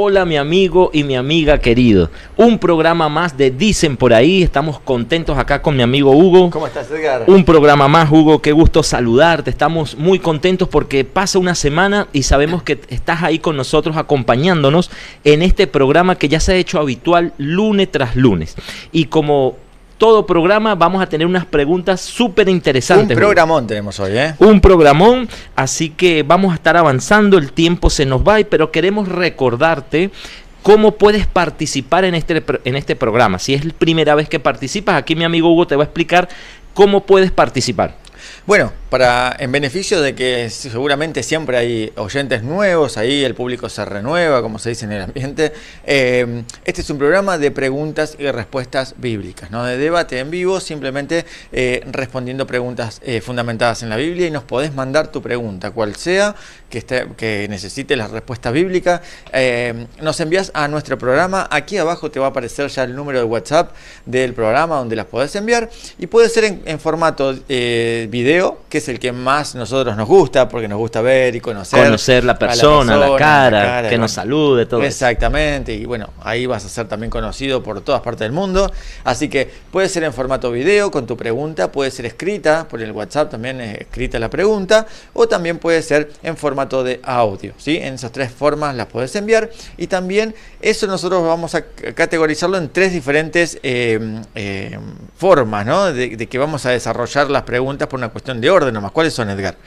Hola mi amigo y mi amiga querido. Un programa más de Dicen por ahí. Estamos contentos acá con mi amigo Hugo. ¿Cómo estás, Edgar? Un programa más, Hugo. Qué gusto saludarte. Estamos muy contentos porque pasa una semana y sabemos que estás ahí con nosotros acompañándonos en este programa que ya se ha hecho habitual lunes tras lunes. Y como todo programa vamos a tener unas preguntas súper interesantes. Un programón tenemos hoy, ¿eh? Un programón, así que vamos a estar avanzando, el tiempo se nos va, pero queremos recordarte cómo puedes participar en este programa. Si es la primera vez que participas, aquí mi amigo Hugo te va a explicar cómo puedes participar. Bueno, en beneficio de que seguramente siempre hay oyentes nuevos, ahí el público se renueva, como se dice en el ambiente. Este es un programa de preguntas y respuestas bíblicas, ¿no? De debate en vivo, simplemente respondiendo preguntas fundamentadas en la Biblia, y nos podés mandar tu pregunta, cual sea, que necesite la respuesta bíblica. Nos envías a nuestro programa. Aquí abajo te va a aparecer ya el número de WhatsApp del programa donde las podés enviar, y puede ser en formato video, que es el que más nosotros nos gusta, porque nos gusta ver y conocer la persona, la cara, que nos salude, todo. Exactamente, y bueno, ahí vas a ser también conocido por todas partes del mundo. Así que puede ser en formato video con tu pregunta, puede ser escrita por el WhatsApp, también escrita la pregunta, o también puede ser en formato de audio, ¿sí? En esas tres formas las puedes enviar, y también eso nosotros vamos a categorizarlo en tres diferentes formas, ¿no? De que vamos a desarrollar las preguntas por una cuestión de orden nomás. ¿Cuáles son, Edgar?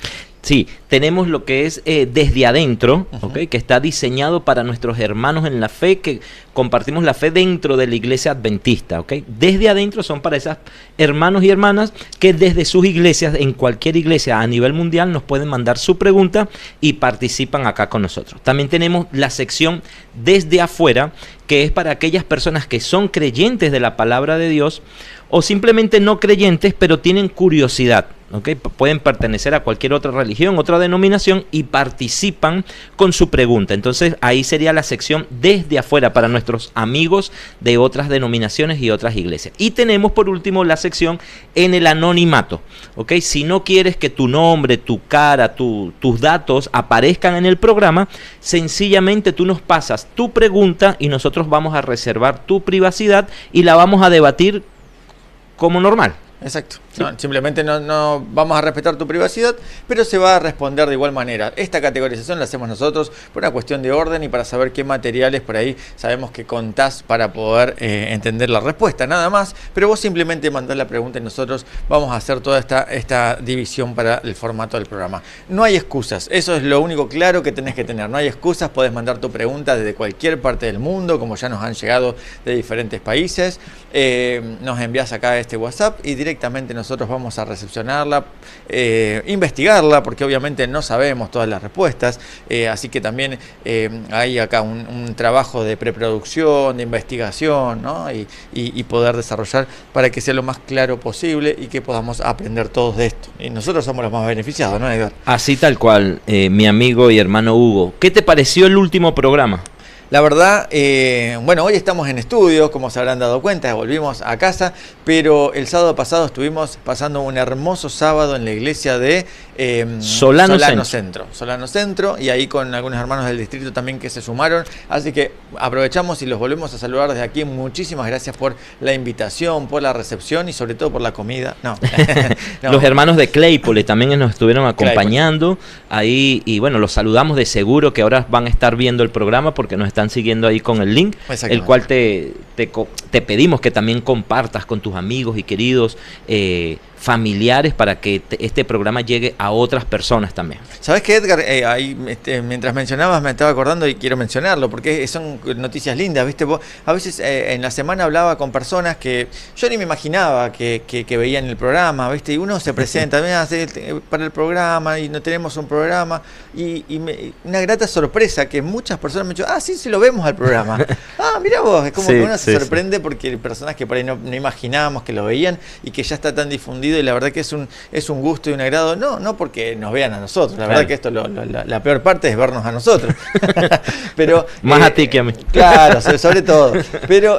Sí, tenemos lo que es Desde Adentro, ¿okay? Que está diseñado para nuestros hermanos en la fe, que compartimos la fe dentro de la iglesia adventista, ¿okay? Desde Adentro son para esos hermanos y hermanas que desde sus iglesias, en cualquier iglesia a nivel mundial, nos pueden mandar su pregunta y participan acá con nosotros. También tenemos la sección Desde Afuera, que es para aquellas personas que son creyentes de la palabra de Dios o simplemente no creyentes, pero tienen curiosidad. ¿Okay? Pueden pertenecer a cualquier otra religión, otra denominación, y participan con su pregunta. Entonces ahí sería la sección Desde Afuera para nuestros amigos de otras denominaciones y otras iglesias. Y tenemos por último la sección En el Anonimato. ¿Okay? Si no quieres que tu nombre, tu cara, tus datos aparezcan en el programa, sencillamente tú nos pasas tu pregunta y nosotros vamos a reservar tu privacidad y la vamos a debatir como normal. Exacto. Sí. No, simplemente no vamos a respetar tu privacidad, pero se va a responder de igual manera. Esta categorización la hacemos nosotros por una cuestión de orden y para saber qué materiales por ahí sabemos que contás para poder entender la respuesta, nada más. Pero vos simplemente mandás la pregunta y nosotros vamos a hacer toda esta división para el formato del programa. No hay excusas, eso es lo único claro que tenés que tener. No hay excusas, podés mandar tu pregunta desde cualquier parte del mundo, como ya nos han llegado de diferentes países. Nos envías acá este WhatsApp y directamente nosotros vamos a recepcionarla, investigarla, porque obviamente no sabemos todas las respuestas, así que también hay acá un trabajo de preproducción, de investigación, ¿no? y poder desarrollar para que sea lo más claro posible y que podamos aprender todos de esto. Y nosotros somos los más beneficiados, ¿no, Edgar? Así tal cual, mi amigo y hermano Hugo. ¿Qué te pareció el último programa? La verdad, bueno, hoy estamos en estudio, como se habrán dado cuenta, volvimos a casa, pero el sábado pasado estuvimos pasando un hermoso sábado en la iglesia de Solano Centro, y ahí con algunos hermanos del distrito también que se sumaron, así que aprovechamos y los volvemos a saludar desde aquí. Muchísimas gracias por la invitación, por la recepción y sobre todo por la comida. No. Los hermanos de Claypole también nos estuvieron acompañando ahí, y bueno, los saludamos de seguro que ahora van a estar viendo el programa porque nos están siguiendo ahí con el link, el cual te pedimos que también compartas con tus amigos y queridos familiares para que este programa llegue a otras personas también. ¿Sabes qué, Edgar? Ahí, mientras mencionabas me estaba acordando y quiero mencionarlo porque son noticias lindas, ¿viste? A veces en la semana hablaba con personas que yo ni me imaginaba que veían el programa, ¿viste? Y uno se presenta para el programa y no tenemos un programa y una grata sorpresa que muchas personas me han dicho, sí lo vemos al programa. Mirá vos, es como que uno se sorprende porque personas que por ahí no imaginábamos que lo veían y que ya está tan difundido compartido y la verdad que es un gusto y un agrado, no porque nos vean a nosotros, la verdad que esto la peor parte es vernos a nosotros. Pero más a ti que a mí. Claro, sobre todo. Pero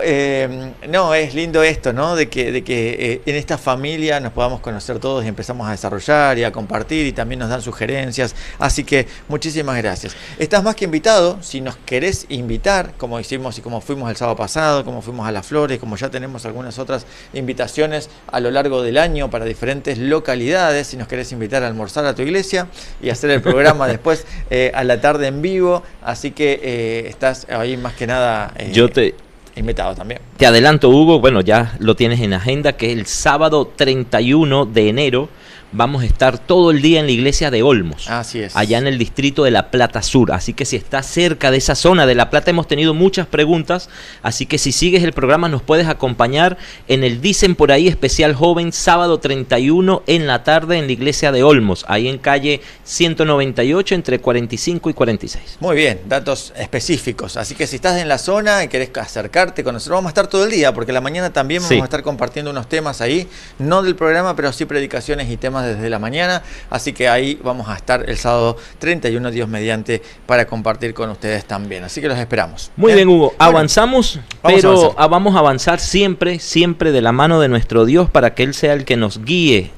no, es lindo esto, ¿no? De que en esta familia nos podamos conocer todos y empezamos a desarrollar y a compartir y también nos dan sugerencias. Así que muchísimas gracias. Estás más que invitado, si nos querés invitar, como hicimos y como fuimos el sábado pasado, como fuimos a Las Flores, como ya tenemos algunas otras invitaciones a lo largo del año para diferentes localidades, si nos querés invitar a almorzar a tu iglesia y hacer el programa después a la tarde en vivo. Así que estás ahí más que nada invitado también. Te adelanto, Hugo, bueno, ya lo tienes en agenda, que el sábado 31 de enero vamos a estar todo el día en la iglesia de Olmos. Así es. Allá en el distrito de La Plata Sur. Así que si estás cerca de esa zona de La Plata, hemos tenido muchas preguntas. Así que si sigues el programa, nos puedes acompañar en el Dicen por ahí especial joven, sábado 31 en la tarde en la iglesia de Olmos. Ahí en calle 198 entre 45 y 46. Muy bien, datos específicos. Así que si estás en la zona y querés acercarte, conocer, vamos a estar todo el día, porque la mañana también vamos a estar compartiendo unos temas ahí, no del programa, pero sí predicaciones y temas desde la mañana, así que ahí vamos a estar el sábado 31, Dios mediante, para compartir con ustedes también, así que los esperamos. Muy bien, Hugo, avanzamos, pero vamos a avanzar siempre de la mano de nuestro Dios, para que Él sea el que nos guíe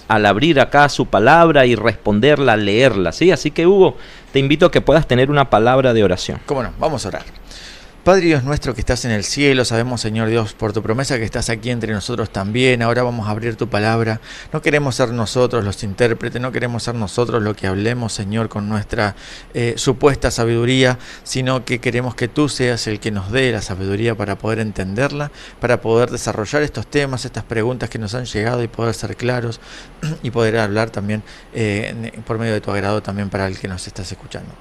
al abrir acá su palabra y responderla, leerla, ¿sí? Así que, Hugo, te invito a que puedas tener una palabra de oración. Cómo no, vamos a orar. Padre Dios nuestro que estás en el cielo, sabemos, Señor Dios, por tu promesa que estás aquí entre nosotros también. Ahora vamos a abrir tu palabra. No queremos ser nosotros los intérpretes, no queremos ser nosotros lo que hablemos, Señor, con nuestra supuesta sabiduría, sino que queremos que tú seas el que nos dé la sabiduría para poder entenderla, para poder desarrollar estos temas, estas preguntas que nos han llegado y poder ser claros y poder hablar también por medio de tu agrado también para el que nos está escuchando.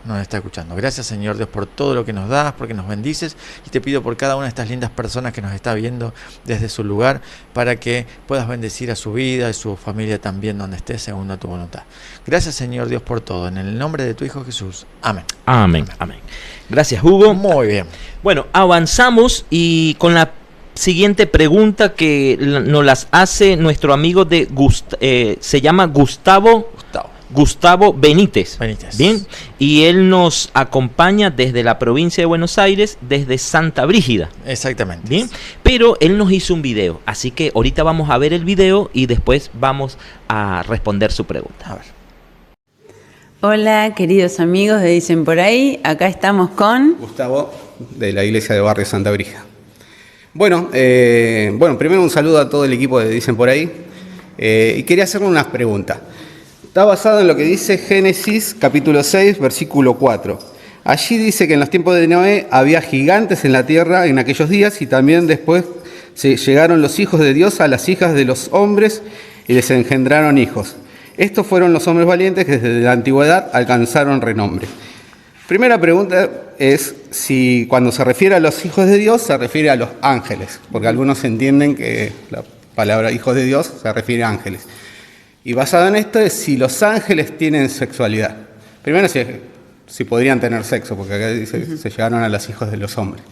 Gracias, Señor Dios, por todo lo que nos das, porque nos bendices. Y te pido por cada una de estas lindas personas que nos está viendo desde su lugar, para que puedas bendecir a su vida y su familia también donde esté, según a tu voluntad. Gracias, Señor Dios, por todo. En el nombre de tu Hijo Jesús. Amén. Amén. Amén. Gracias, Hugo. Muy bien. Bueno, avanzamos y con la siguiente pregunta que nos las hace nuestro amigo se llama Gustavo Benítez. Bien, y él nos acompaña desde la provincia de Buenos Aires, desde Santa Brígida. Exactamente. Bien, pero él nos hizo un video, así que ahorita vamos a ver el video y después vamos a responder su pregunta. A ver. Hola, queridos amigos de Dicen por ahí, acá estamos con Gustavo, de la iglesia de Barrio Santa Brígida. Bueno, primero un saludo a todo el equipo de Dicen por ahí, y quería hacerle unas preguntas. Está basado en lo que dice Génesis capítulo 6, versículo 4. Allí dice que en los tiempos de Noé había gigantes en la tierra en aquellos días, y también después llegaron los hijos de Dios a las hijas de los hombres y les engendraron hijos. Estos fueron los hombres valientes que desde la antigüedad alcanzaron renombre. Primera pregunta es si cuando se refiere a los hijos de Dios se refiere a los ángeles, porque algunos entienden que la palabra hijos de Dios se refiere a ángeles. Y basado en esto es si los ángeles tienen sexualidad. Primero si podrían tener sexo, porque acá dice se llegaron a los hijos de los hombres.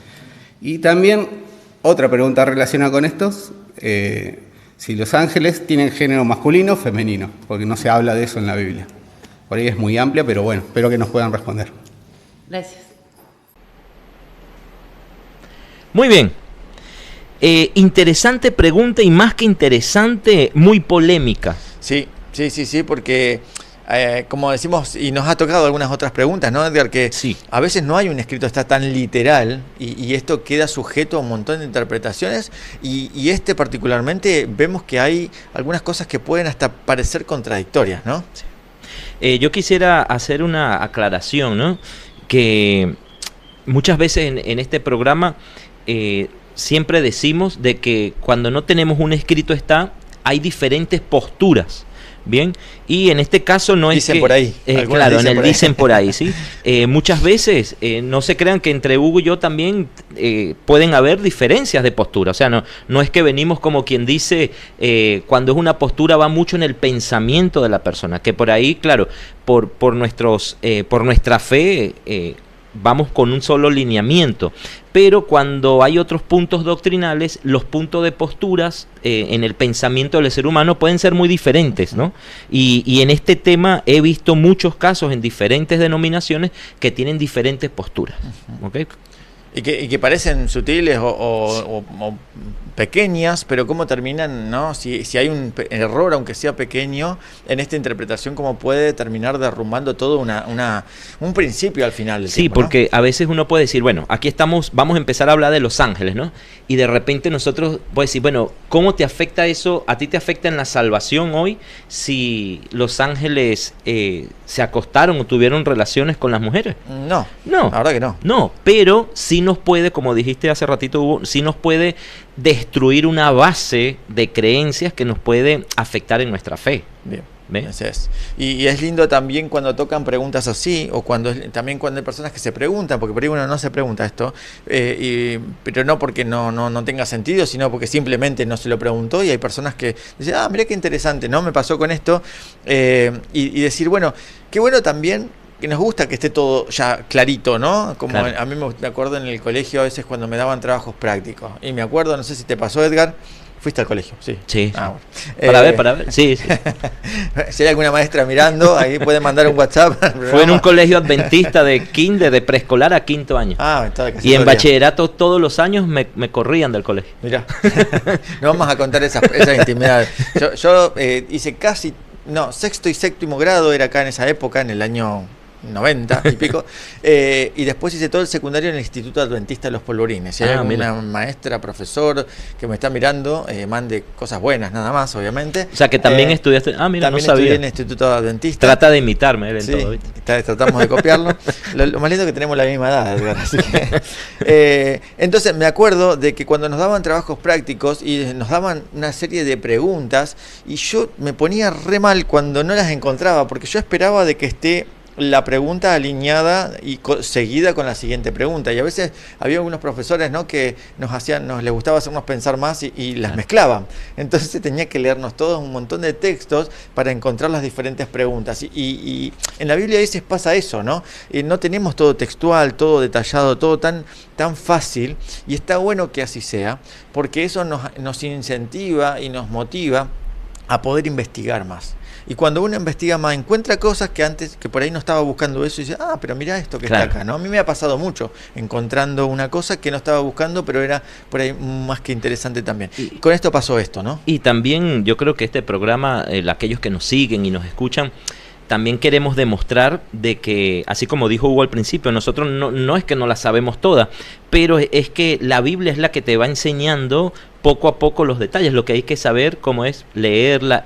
Y también otra pregunta relacionada con estos, si los ángeles tienen género masculino o femenino, porque no se habla de eso en la Biblia. Por ahí es muy amplia, pero bueno, espero que nos puedan responder. Gracias. Muy bien. Interesante pregunta, y más que interesante, muy polémica. Sí, porque como decimos, y nos ha tocado algunas otras preguntas, ¿no, Edgar? Que a veces no hay un escrito está tan literal y esto queda sujeto a un montón de interpretaciones y particularmente vemos que hay algunas cosas que pueden hasta parecer contradictorias, ¿no? Sí. Yo quisiera hacer una aclaración, ¿no? Que muchas veces en este programa siempre decimos de que cuando no tenemos un escrito hay diferentes posturas, ¿bien? Y en este caso no dicen es que... por ahí. Claro, en el dicen por ahí, ¿sí? Muchas veces, no se crean que entre Hugo y yo también pueden haber diferencias de postura. O sea, no es que venimos como quien dice, cuando es una postura va mucho en el pensamiento de la persona, que por ahí, claro, por nuestra fe... vamos con un solo lineamiento. Pero cuando hay otros puntos doctrinales, los puntos de posturas en el pensamiento del ser humano pueden ser muy diferentes, ¿no? Y en este tema he visto muchos casos en diferentes denominaciones que tienen diferentes posturas. ¿Okay? Y que parecen sutiles o pequeñas, pero cómo terminan, ¿no? Si hay un error, aunque sea pequeño, en esta interpretación, cómo puede terminar derrumbando todo un principio al final del Sí, tiempo, porque ¿no? a veces uno puede decir, bueno, aquí vamos a empezar a hablar de los ángeles, ¿no? Y de repente nosotros puede decir, bueno, ¿cómo te afecta eso? ¿A ti te afecta en la salvación hoy si los ángeles se acostaron o tuvieron relaciones con las mujeres? No, No. la verdad que no. No, pero sí nos puede, como dijiste hace ratito, Hugo, sí nos puede destruir una base de creencias que nos puede afectar en nuestra fe. Bien. ¿Ve? Así es. Y es lindo también cuando tocan preguntas así, o también cuando hay personas que se preguntan, porque por ahí uno no se pregunta esto, pero no porque no tenga sentido, sino porque simplemente no se lo preguntó, y hay personas que dicen, mirá qué interesante, ¿no? Me pasó con esto, y decir, bueno, qué bueno también que nos gusta que esté todo ya clarito, ¿no? Como claro. A mí me acuerdo en el colegio a veces cuando me daban trabajos prácticos, y me acuerdo, no sé si te pasó, Edgar. ¿Fuiste al colegio? Sí. Sí. Bueno. Para ver. Sí, sí. Si hay alguna maestra mirando, ahí puede mandar un WhatsApp. Fue en un colegio adventista de kinder, de preescolar a quinto año. Estaba casi Y en todo el día. bachillerato todos los años me corrían del colegio. Mirá, no vamos a contar esas intimidades. Yo hice sexto y séptimo grado, era acá en esa época, en el año 90 y pico, y después hice todo el secundario en el Instituto Adventista de los Polvorines. Si hay alguna maestra, profesor que me está mirando, mande cosas buenas nada más, obviamente. O sea que también estudiaste. Mira, también no sabía. estudié en el Instituto Adventista. Trata de imitarme él en Sí, todo, ¿viste? Tratamos de copiarlo. Lo más lindo es que tenemos la misma edad, Edgar, así que, entonces me acuerdo de que cuando nos daban trabajos prácticos y nos daban una serie de preguntas, y yo me ponía re mal cuando no las encontraba, porque yo esperaba de que esté la pregunta alineada y seguida con la siguiente pregunta, y a veces había algunos profesores, ¿no?, que les gustaba hacernos pensar más y las mezclaban, entonces tenía que leernos todos un montón de textos para encontrar las diferentes preguntas, y en la Biblia a veces pasa eso, ¿no? No tenemos todo textual, todo detallado, todo tan fácil, y está bueno que así sea, porque eso nos incentiva y nos motiva a poder investigar más. Y cuando uno investiga más, encuentra cosas que antes, que por ahí no estaba buscando eso, y dice, pero mira esto que está acá, ¿no? A mí me ha pasado mucho, encontrando una cosa que no estaba buscando, pero era por ahí más que interesante también. Y con esto pasó esto, ¿no? Y también yo creo que este programa, aquellos que nos siguen y nos escuchan, también queremos demostrar de que, así como dijo Hugo al principio, nosotros no es que no la sabemos toda, pero es que la Biblia es la que te va enseñando poco a poco los detalles. Lo que hay que saber cómo es leerla,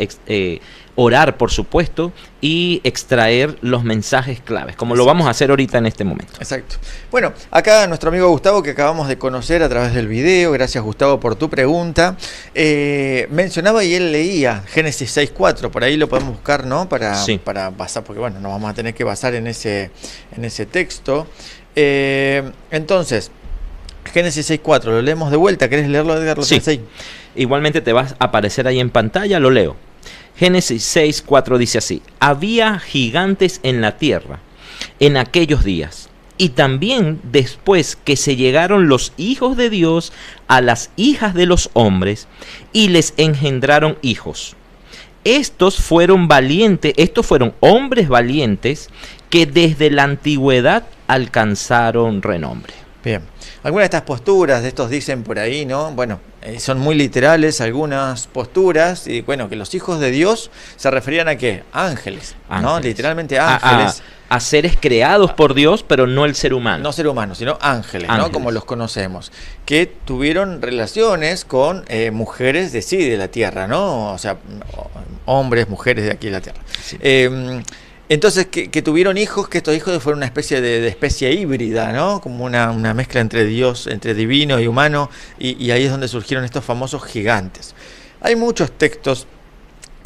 orar, por supuesto, y extraer los mensajes claves, como lo vamos a hacer ahorita en este momento. Exacto. Bueno, acá nuestro amigo Gustavo, que acabamos de conocer a través del video, gracias Gustavo por tu pregunta, mencionaba y él leía Génesis 6.4, por ahí lo podemos buscar, ¿no? Para basar, porque bueno, nos vamos a tener que basar en ese texto. Entonces, Génesis 6.4, lo leemos de vuelta. ¿Querés leerlo, Edgar? Sí. Igualmente te va a aparecer ahí en pantalla, lo leo. Génesis 6.4 dice así: había gigantes en la tierra en aquellos días, y también después que se llegaron los hijos de Dios a las hijas de los hombres, y les engendraron hijos. Estos fueron hombres valientes que desde la antigüedad alcanzaron renombre. Bien. Algunas de estas posturas, de estos dicen por ahí, ¿no? Bueno, son muy literales algunas posturas, y bueno, que los hijos de Dios se referían a ¿qué? Ángeles, ¿no? Literalmente ángeles. A seres creados por Dios, pero no el ser humano. No ser humano, sino ángeles, ¿no? Como los conocemos, que tuvieron relaciones con mujeres de la tierra, ¿no? O sea, hombres, mujeres de aquí de la tierra. Sí. Entonces, que tuvieron hijos, que estos hijos fueron una especie de especie híbrida, ¿no? Como una mezcla entre Dios, entre divino y humano, y ahí es donde surgieron estos famosos gigantes. Hay muchos textos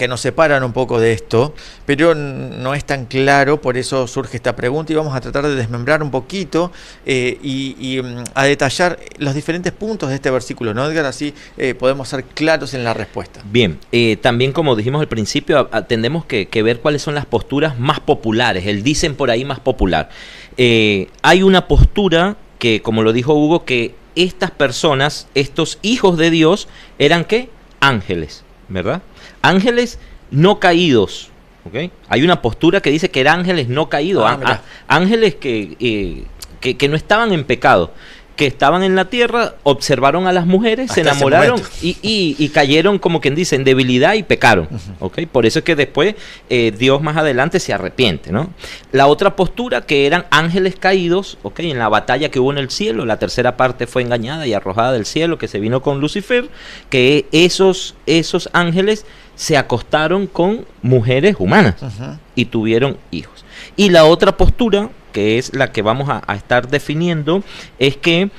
que nos separan un poco de esto, pero no es tan claro, por eso surge esta pregunta y vamos a tratar de desmembrar un poquito y a detallar los diferentes puntos de este versículo, ¿no, Edgar? Así podemos ser claros en la respuesta. Bien, también como dijimos al principio, tendemos que ver cuáles son las posturas más populares, el dicen por ahí más popular. Hay una postura que, como lo dijo Hugo, que estas personas, estos hijos de Dios, eran ¿qué? Ángeles, ¿verdad? Ángeles no caídos, ¿ok? Hay una postura que dice que eran ángeles no caídos, ángeles que no estaban en pecado, que estaban en la tierra, observaron a las mujeres, se enamoraron y cayeron, como quien dice, en debilidad y pecaron, ¿ok? Por eso es que después Dios más adelante se arrepiente, ¿no? La otra postura, que eran ángeles caídos, ¿ok? En la batalla que hubo en el cielo, la tercera parte fue engañada y arrojada del cielo, que se vino con Lucifer, que esos ángeles se acostaron con mujeres humanas y tuvieron hijos. Y la otra postura, que es la que vamos a estar definiendo, es que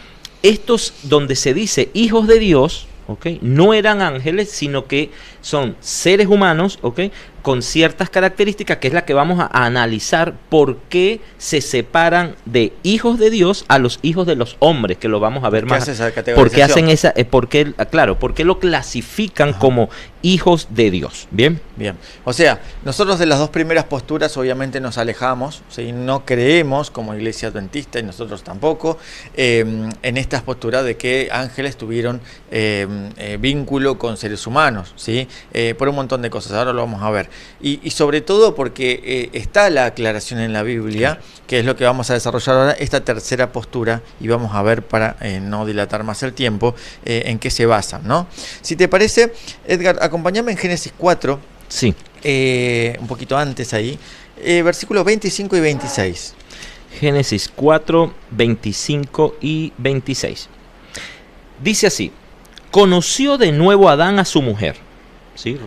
estos, donde se dice hijos de Dios, ¿okay? No eran ángeles, sino que son seres humanos, ¿okay? Con ciertas características, que es la que vamos a analizar por qué se separan de hijos de Dios a los hijos de los hombres, que lo vamos a ver más. ¿Por qué hacen esa? ¿Por qué lo clasifican como hijos de Dios? Bien. Bien. O sea, nosotros de las dos primeras posturas obviamente nos alejamos, ¿sí? No creemos como Iglesia Adventista, y nosotros tampoco, en estas posturas de que ángeles tuvieron vínculo con seres humanos, ¿sí? Por un montón de cosas, ahora lo vamos a ver. Y sobre todo porque está la aclaración en la Biblia, que es lo que vamos a desarrollar ahora, esta tercera postura, y vamos a ver, para no dilatar más el tiempo, en qué se basan, ¿no? Si te parece, Edgar, acompáñame en Génesis 4, sí. Un poquito antes ahí, versículos 25 y 26. Génesis 4, 25 y 26. Dice así: conoció de nuevo Adán a su mujer, ¿sí?,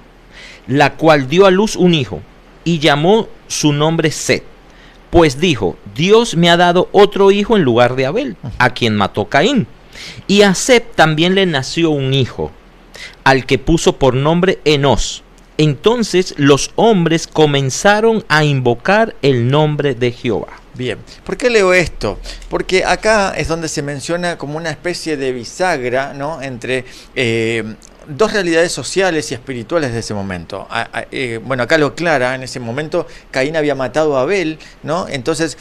la cual dio a luz un hijo, y llamó su nombre Set, pues dijo: Dios me ha dado otro hijo en lugar de Abel, a quien mató Caín. Y a Set también le nació un hijo, al que puso por nombre Enós. Entonces los hombres comenzaron a invocar el nombre de Jehová. Bien, ¿por qué leo esto? Porque acá es donde se menciona como una especie de bisagra, ¿no?, entre dos realidades sociales y espirituales de ese momento. Bueno, acá lo aclara, en ese momento Caín había matado a Abel, ¿no? Entonces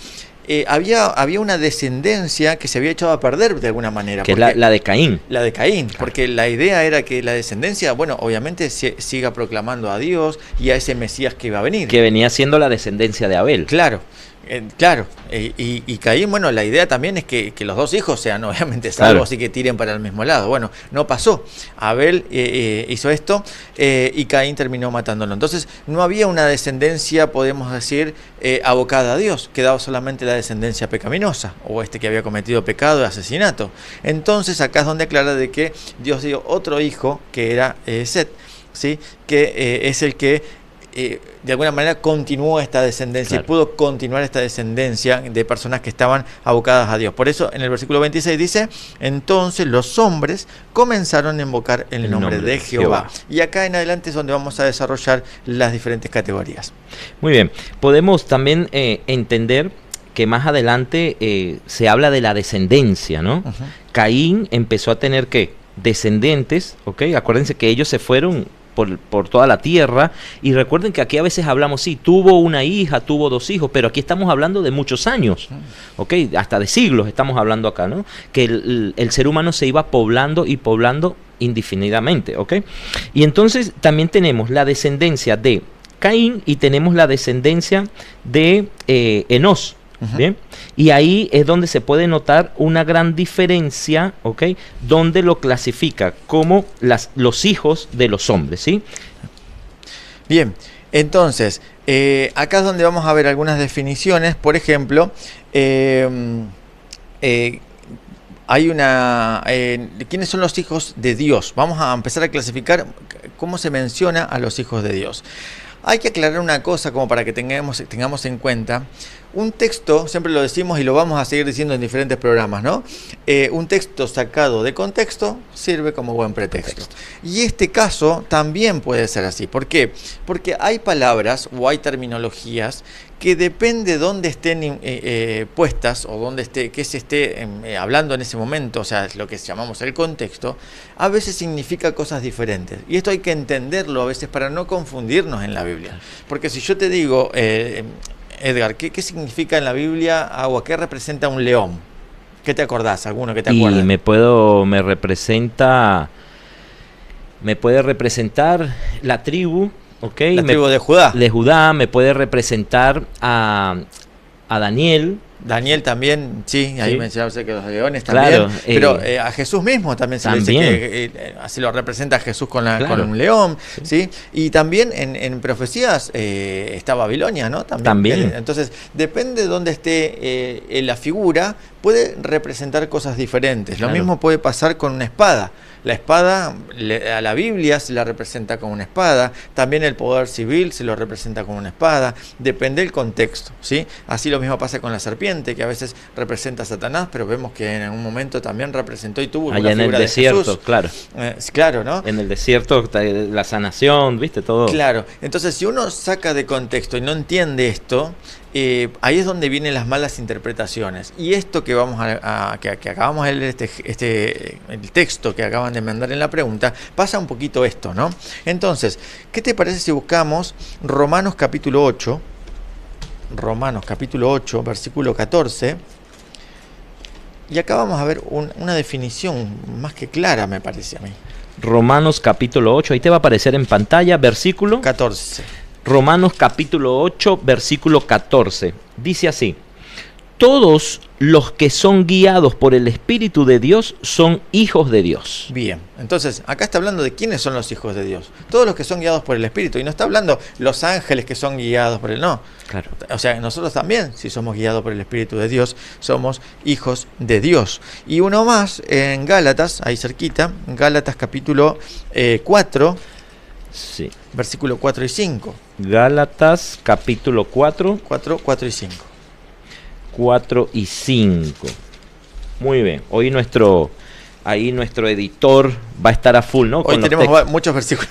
había una descendencia que se había echado a perder de alguna manera. Que es la de Caín. La de Caín, porque la idea era que la descendencia, bueno, obviamente siga proclamando a Dios y a ese Mesías que iba a venir. Que venía siendo la descendencia de Abel. Claro. Claro, y Caín, bueno, la idea también es que los dos hijos sean obviamente salvos, y que tiren para el mismo lado. Bueno, no pasó. Abel hizo esto y Caín terminó matándolo. Entonces no había una descendencia, podemos decir, abocada a Dios. Quedaba solamente la descendencia pecaminosa, o que había cometido pecado de asesinato. Entonces acá es donde aclara de que Dios dio otro hijo, que era Set, ¿sí?, que es el que de alguna manera continuó esta descendencia, claro, y pudo continuar esta descendencia de personas que estaban abocadas a Dios. Por eso en el versículo 26 dice: entonces los hombres comenzaron a invocar el nombre de Jehová. Y acá en adelante es donde vamos a desarrollar las diferentes categorías. Muy bien, podemos también entender que más adelante se habla de la descendencia, ¿no? Caín empezó a tener, ¿qué?, descendientes, ¿ok? Acuérdense que ellos se fueron por toda la tierra, y recuerden que aquí a veces hablamos, sí, tuvo una hija, tuvo dos hijos, pero aquí estamos hablando de muchos años, ¿ok? Hasta de siglos estamos hablando acá, ¿no? Que el ser humano se iba poblando y poblando indefinidamente, ¿ok? Y entonces también tenemos la descendencia de Caín y tenemos la descendencia de Enós. Bien, y ahí es donde se puede notar una gran diferencia, ¿ok?, donde lo clasifica como los hijos de los hombres, ¿sí? Bien, entonces, acá es donde vamos a ver algunas definiciones. Por ejemplo, hay ¿quiénes son los hijos de Dios? Vamos a empezar a clasificar cómo se menciona a los hijos de Dios. Hay que aclarar una cosa como para que tengamos en cuenta. Un texto, siempre lo decimos y lo vamos a seguir diciendo en diferentes programas, ¿no? Un texto sacado de contexto sirve como buen pretexto. Y este caso también puede ser así. ¿Por qué? Porque hay palabras o hay terminologías que depende de dónde estén puestas o dónde que se esté hablando en ese momento, o sea, lo que llamamos el contexto, a veces significa cosas diferentes. Y esto hay que entenderlo a veces para no confundirnos en la Biblia. Porque si yo te digo, Edgar, ¿qué significa en la Biblia agua? ¿Qué representa un león? ¿Qué te acordás? ¿Alguno que te acuerdes? Y me puede representar la tribu, ¿ok? La tribu de Judá. De Judá, me puede representar a Daniel. Daniel también, sí, ahí mencionamos que los leones claro, también, pero a Jesús mismo también se le dice que así lo representa a Jesús con un león, ¿sí? Y también en profecías está Babilonia, ¿no? También. Entonces, depende de dónde esté la figura, puede representar cosas diferentes. Lo mismo puede pasar con una espada. La espada, a la Biblia se la representa como una espada, también el poder civil se lo representa como una espada, depende del contexto, ¿sí? Así lo mismo pasa con la serpiente, que a veces representa a Satanás, pero vemos que en algún momento también representó y tuvo allá en el desierto, de Jesús. Claro. Claro, ¿no? En el desierto, la sanación, ¿viste? Todo. Claro, entonces si uno saca de contexto y no entiende esto, ahí es donde vienen las malas interpretaciones. Y esto que vamos que acabamos de leer, el texto que acaban de mandar en la pregunta, pasa un poquito esto, ¿no? Entonces, ¿qué te parece si buscamos Romanos capítulo 8, versículo 14? Y acá vamos a ver una definición más que clara, me parece a mí. Romanos capítulo 8, ahí te va a aparecer en pantalla, versículo 14. Romanos capítulo 8, versículo 14. Dice así: todos los que son guiados por el Espíritu de Dios son hijos de Dios. Bien, entonces acá está hablando de quiénes son los hijos de Dios. Todos los que son guiados por el Espíritu. Y no está hablando los ángeles que son guiados por él, no. Claro. O sea, nosotros también, si somos guiados por el Espíritu de Dios, somos hijos de Dios. Y uno más, en Gálatas, ahí cerquita, Gálatas capítulo 4, sí. Versículo 4 y 5. Gálatas capítulo 4. 4 y 5. 4 y 5. Muy bien. Hoy nuestro editor va a estar a full, ¿no? Hoy tenemos muchos versículos.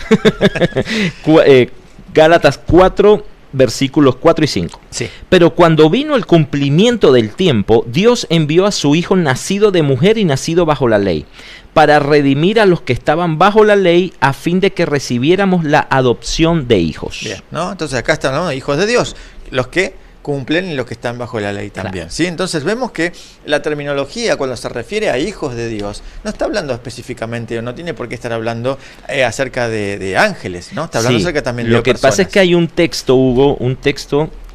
Gálatas 4, versículos 4 y 5. Sí. Pero cuando vino el cumplimiento del tiempo, Dios envió a su Hijo nacido de mujer y nacido bajo la ley, para redimir a los que estaban bajo la ley, a fin de que recibiéramos la adopción de hijos. Bien, ¿no? Entonces acá están, ¿no? Hijos de Dios, los que cumplen y los que están bajo la ley también. Claro. ¿Sí? Entonces vemos que la terminología cuando se refiere a hijos de Dios no está hablando específicamente, o no tiene por qué estar hablando acerca de ángeles, ¿no? Está hablando acerca también de personas. Lo que pasa es que hay un texto, Hugo,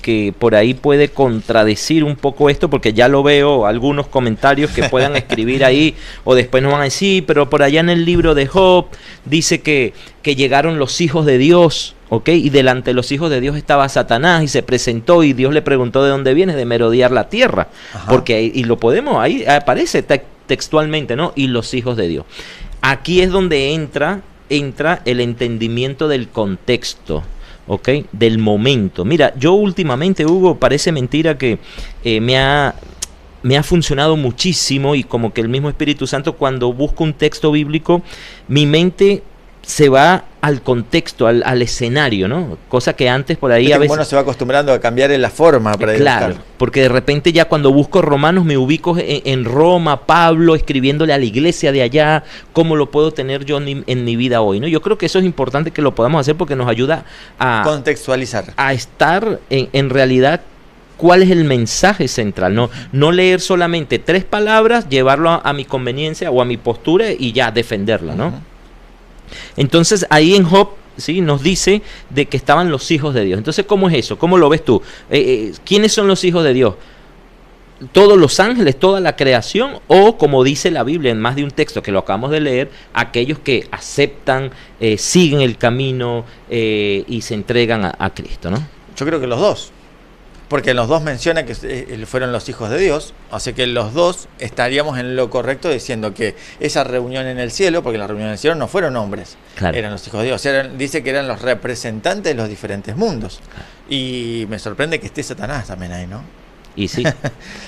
que por ahí puede contradecir un poco esto, porque ya lo veo, algunos comentarios que puedan escribir ahí, o después nos van a decir, pero por allá en el libro de Job dice que llegaron los hijos de Dios, ¿ok? Y delante de los hijos de Dios estaba Satanás y se presentó y Dios le preguntó de dónde vienes, de merodear la tierra. Ajá. Porque y lo podemos, ahí aparece textualmente, ¿no? Y los hijos de Dios. Aquí es donde entra el entendimiento del contexto, ¿ok? Del momento. Mira, yo últimamente, Hugo, parece mentira que me ha funcionado muchísimo, y como que el mismo Espíritu Santo, cuando busco un texto bíblico, mi mente se va al contexto, al escenario, ¿no? Cosa que antes por ahí a veces... Bueno, se va acostumbrando a cambiar en la forma para claro, buscarlo. Porque de repente ya cuando busco Romanos me ubico en Roma, Pablo escribiéndole a la iglesia de allá, ¿cómo lo puedo tener yo en mi vida hoy, ¿no? Yo creo que eso es importante que lo podamos hacer, porque nos ayuda a... contextualizar. A estar en realidad... ¿Cuál es el mensaje central? No leer solamente 3 palabras, llevarlo a mi conveniencia o a mi postura y ya defenderla, ¿no? Entonces ahí en Job, ¿sí?, nos dice de que estaban los hijos de Dios. Entonces, ¿cómo es eso? ¿Cómo lo ves tú? ¿Quiénes son los hijos de Dios? ¿Todos los ángeles, toda la creación? O, como dice la Biblia en más de un texto que lo acabamos de leer, aquellos que aceptan, siguen el camino y se entregan a Cristo, ¿no? Yo creo que los dos. Porque los dos menciona que fueron los hijos de Dios, así que los dos estaríamos en lo correcto diciendo que esa reunión en el cielo, porque la reunión en el cielo no fueron hombres, Claro. eran los hijos de Dios, dice que eran los representantes de los diferentes mundos. Y me sorprende que esté Satanás también ahí, ¿no? Y sí,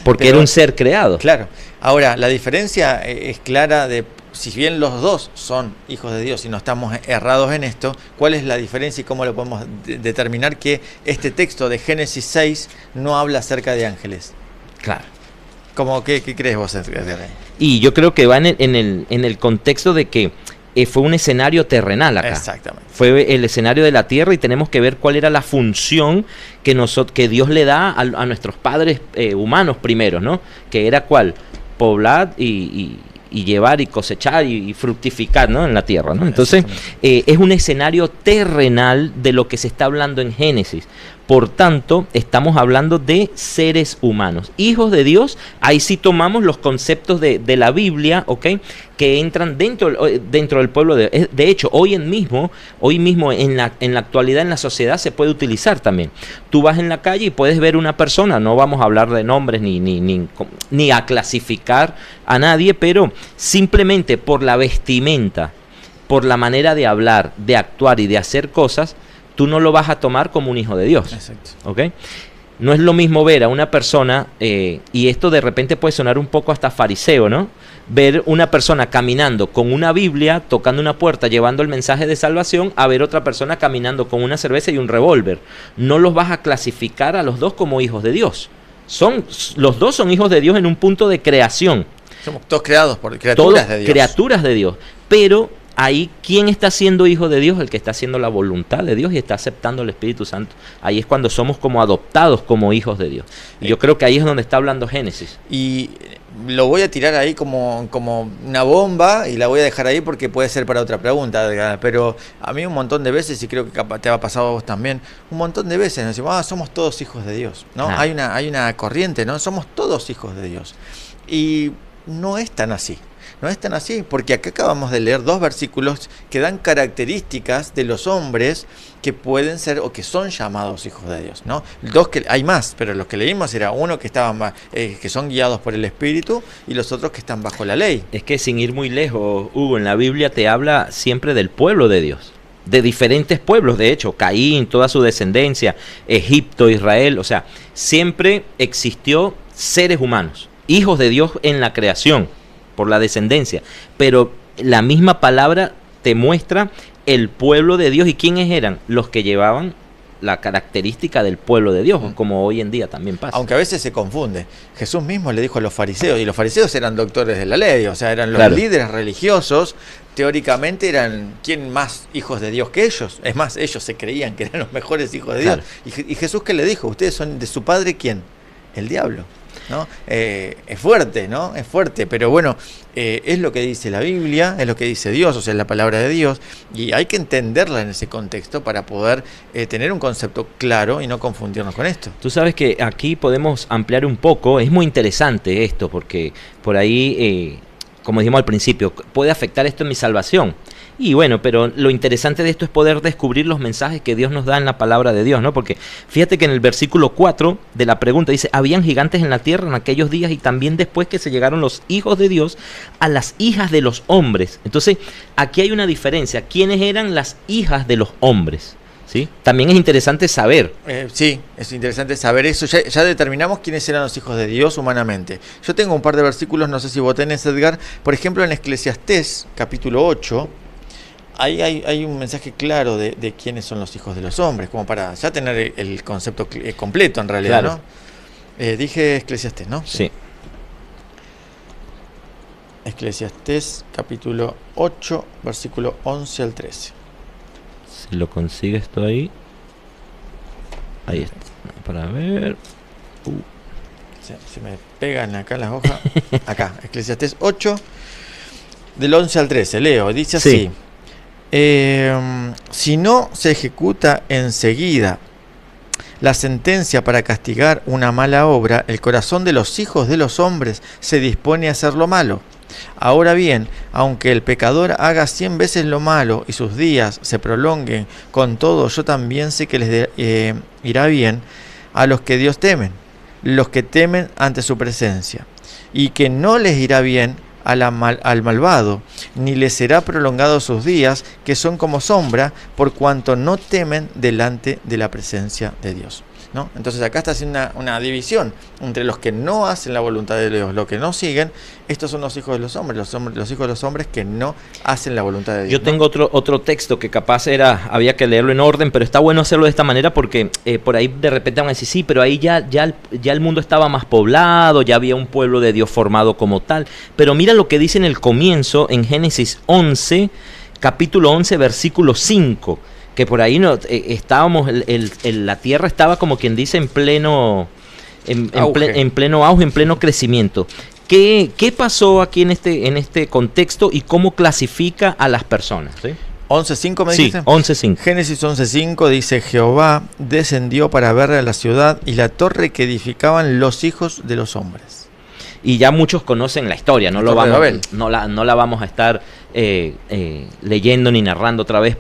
porque Pero- era un ser creado. Claro. Ahora, la diferencia es clara de, si bien los dos son hijos de Dios y no estamos errados en esto, ¿cuál es la diferencia y cómo lo podemos determinar que este texto de Génesis 6 no habla acerca de ángeles? Claro. ¿Qué crees vos, Edgar? Y yo creo que va en el contexto de que fue un escenario terrenal acá. Exactamente. Fue el escenario de la tierra y tenemos que ver cuál era la función que Dios le da a nuestros padres humanos primero, ¿no? Que era cuál, poblar y llevar y cosechar y fructificar, ¿no? En la tierra, ¿no? Entonces es un escenario terrenal de lo que se está hablando en Génesis. Por tanto, estamos hablando de seres humanos, hijos de Dios. Ahí sí tomamos los conceptos de la Biblia, ¿ok? Que entran dentro del pueblo de hecho, hoy mismo en la actualidad en la sociedad se puede utilizar también. Tú vas en la calle y puedes ver una persona, no vamos a hablar de nombres ni a clasificar a nadie, pero simplemente por la vestimenta, por la manera de hablar, de actuar y de hacer cosas, tú no lo vas a tomar como un hijo de Dios. Exacto. ¿Ok? No es lo mismo ver a una persona, y esto de repente puede sonar un poco hasta fariseo, ¿no? Ver una persona caminando con una Biblia, tocando una puerta, llevando el mensaje de salvación, a ver otra persona caminando con una cerveza y un revólver. No los vas a clasificar a los dos como hijos de Dios. Los dos son hijos de Dios en un punto de creación. Somos todos creados por criaturas Todos de Dios. criaturas de Dios. Pero ahí, ¿quién está siendo hijo de Dios? El que está haciendo la voluntad de Dios y está aceptando el Espíritu Santo. Ahí es cuando somos como adoptados como hijos de Dios. Y yo creo que ahí es donde está hablando Génesis. Y lo voy a tirar ahí como una bomba y la voy a dejar ahí porque puede ser para otra pregunta, Edgar. Pero a mí un montón de veces, y creo que capaz te ha pasado a vos también, un montón de veces nos decimos, somos todos hijos de Dios, ¿no? Ah. Hay una corriente, ¿no? Somos todos hijos de Dios. Y no es tan así. No es tan así, porque acá acabamos de leer 2 versículos que dan características de los hombres que pueden ser o que son llamados hijos de Dios, ¿no? 2 que hay más, pero los que leímos era uno que estaban que son guiados por el Espíritu y los otros que están bajo la ley. Es que sin ir muy lejos, Hugo, en la Biblia te habla siempre del pueblo de Dios. De diferentes pueblos, de hecho, Caín, toda su descendencia, Egipto, Israel, o sea, siempre existió seres humanos, hijos de Dios en la creación, por la descendencia, pero la misma palabra te muestra el pueblo de Dios y quiénes eran los que llevaban la característica del pueblo de Dios, como hoy en día también pasa. Aunque a veces se confunde. Jesús mismo le dijo a los fariseos, y los fariseos eran doctores de la ley, o sea, eran los Claro. líderes religiosos, teóricamente eran ¿quién más hijos de Dios que ellos? Es más, ellos se creían que eran los mejores hijos de Dios. Claro. Y Jesús, ¿qué le dijo? Ustedes son de su padre, ¿quién? El diablo. ¿No? Es fuerte, ¿no? Es fuerte, pero bueno, es lo que dice la Biblia, es lo que dice Dios, o sea, es la palabra de Dios, y hay que entenderla en ese contexto para poder tener un concepto claro y no confundirnos con esto. Tú sabes que aquí podemos ampliar un poco, es muy interesante esto, porque por ahí, como dijimos al principio, puede afectar esto en mi salvación. Y bueno, pero lo interesante de esto es poder descubrir los mensajes que Dios nos da en la palabra de Dios, ¿no? Porque fíjate que en el versículo 4 de la pregunta dice, habían gigantes en la tierra en aquellos días y también después que se llegaron los hijos de Dios a las hijas de los hombres. Entonces, aquí hay una diferencia. ¿Quiénes eran las hijas de los hombres? ¿Sí? También es interesante saber. Sí, es interesante saber eso. Ya determinamos quiénes eran los hijos de Dios humanamente. Yo tengo un par de versículos, no sé si vos tenés, Edgar. Por ejemplo, en Eclesiastés, capítulo 8, ahí hay un mensaje claro de quiénes son los hijos de los hombres, como para ya tener el concepto completo en realidad, Claro. ¿no? Dije Eclesiastés, ¿no? Sí. Eclesiastés, capítulo 8, versículo 11 al 13. Si lo consigues tú ahí. Ahí está. Para ver. Se me pegan acá las hojas. Acá, Eclesiastés 8, del 11 al 13. Leo, dice así. Sí. Si no se ejecuta enseguida la sentencia para castigar una mala obra, el corazón de los hijos de los hombres se dispone a hacer lo malo. Ahora bien, aunque el pecador haga 100 veces lo malo y sus días se prolonguen, con todo yo también sé que les irá bien a los que Dios temen, los que temen ante su presencia, y que no les irá bien al malvado, ni les será prolongado sus días, que son como sombra, por cuanto no temen delante de la presencia de Dios, ¿no? Entonces acá está haciendo una división entre los que no hacen la voluntad de Dios, los que no siguen. Estos son los hijos de los hombres, los hijos de los hombres que no hacen la voluntad de Dios. Yo tengo otro texto que capaz había que leerlo en orden, pero está bueno hacerlo de esta manera porque por ahí de repente van a decir, sí, pero ahí ya el mundo estaba más poblado, ya había un pueblo de Dios formado como tal. Pero mira lo que dice en el comienzo, en Génesis 11, capítulo 11, versículo 5, que por ahí estábamos, la tierra estaba como quien dice en pleno auge, en pleno crecimiento. ¿Qué pasó aquí en este contexto y cómo clasifica a las personas? ¿Sí? 11.5 me dijiste. Sí, 11.5. Génesis 11.5 dice: Jehová descendió para ver a la ciudad y la torre que edificaban los hijos de los hombres. Y ya muchos conocen la historia, no la vamos a estar leyendo ni narrando otra vez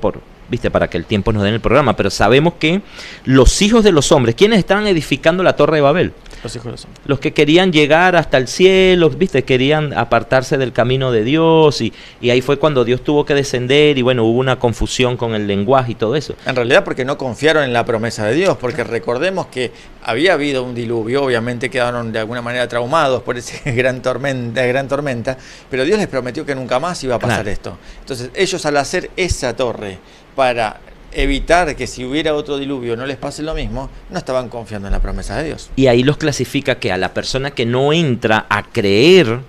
para que el tiempo nos dé en el programa, pero sabemos que los hijos de los hombres, ¿quiénes estaban edificando la Torre de Babel? Los hijos de los hombres. Los que querían llegar hasta el cielo, querían apartarse del camino de Dios, y ahí fue cuando Dios tuvo que descender, y bueno, hubo una confusión con el lenguaje y todo eso. En realidad porque no confiaron en la promesa de Dios, porque recordemos que había habido un diluvio, obviamente quedaron de alguna manera traumados por esa gran tormenta, pero Dios les prometió que nunca más iba a pasar esto. Entonces ellos, al hacer esa torre para evitar que si hubiera otro diluvio no les pase lo mismo, no estaban confiando en la promesa de Dios. Y ahí los clasifica que a la persona que no entra a creer,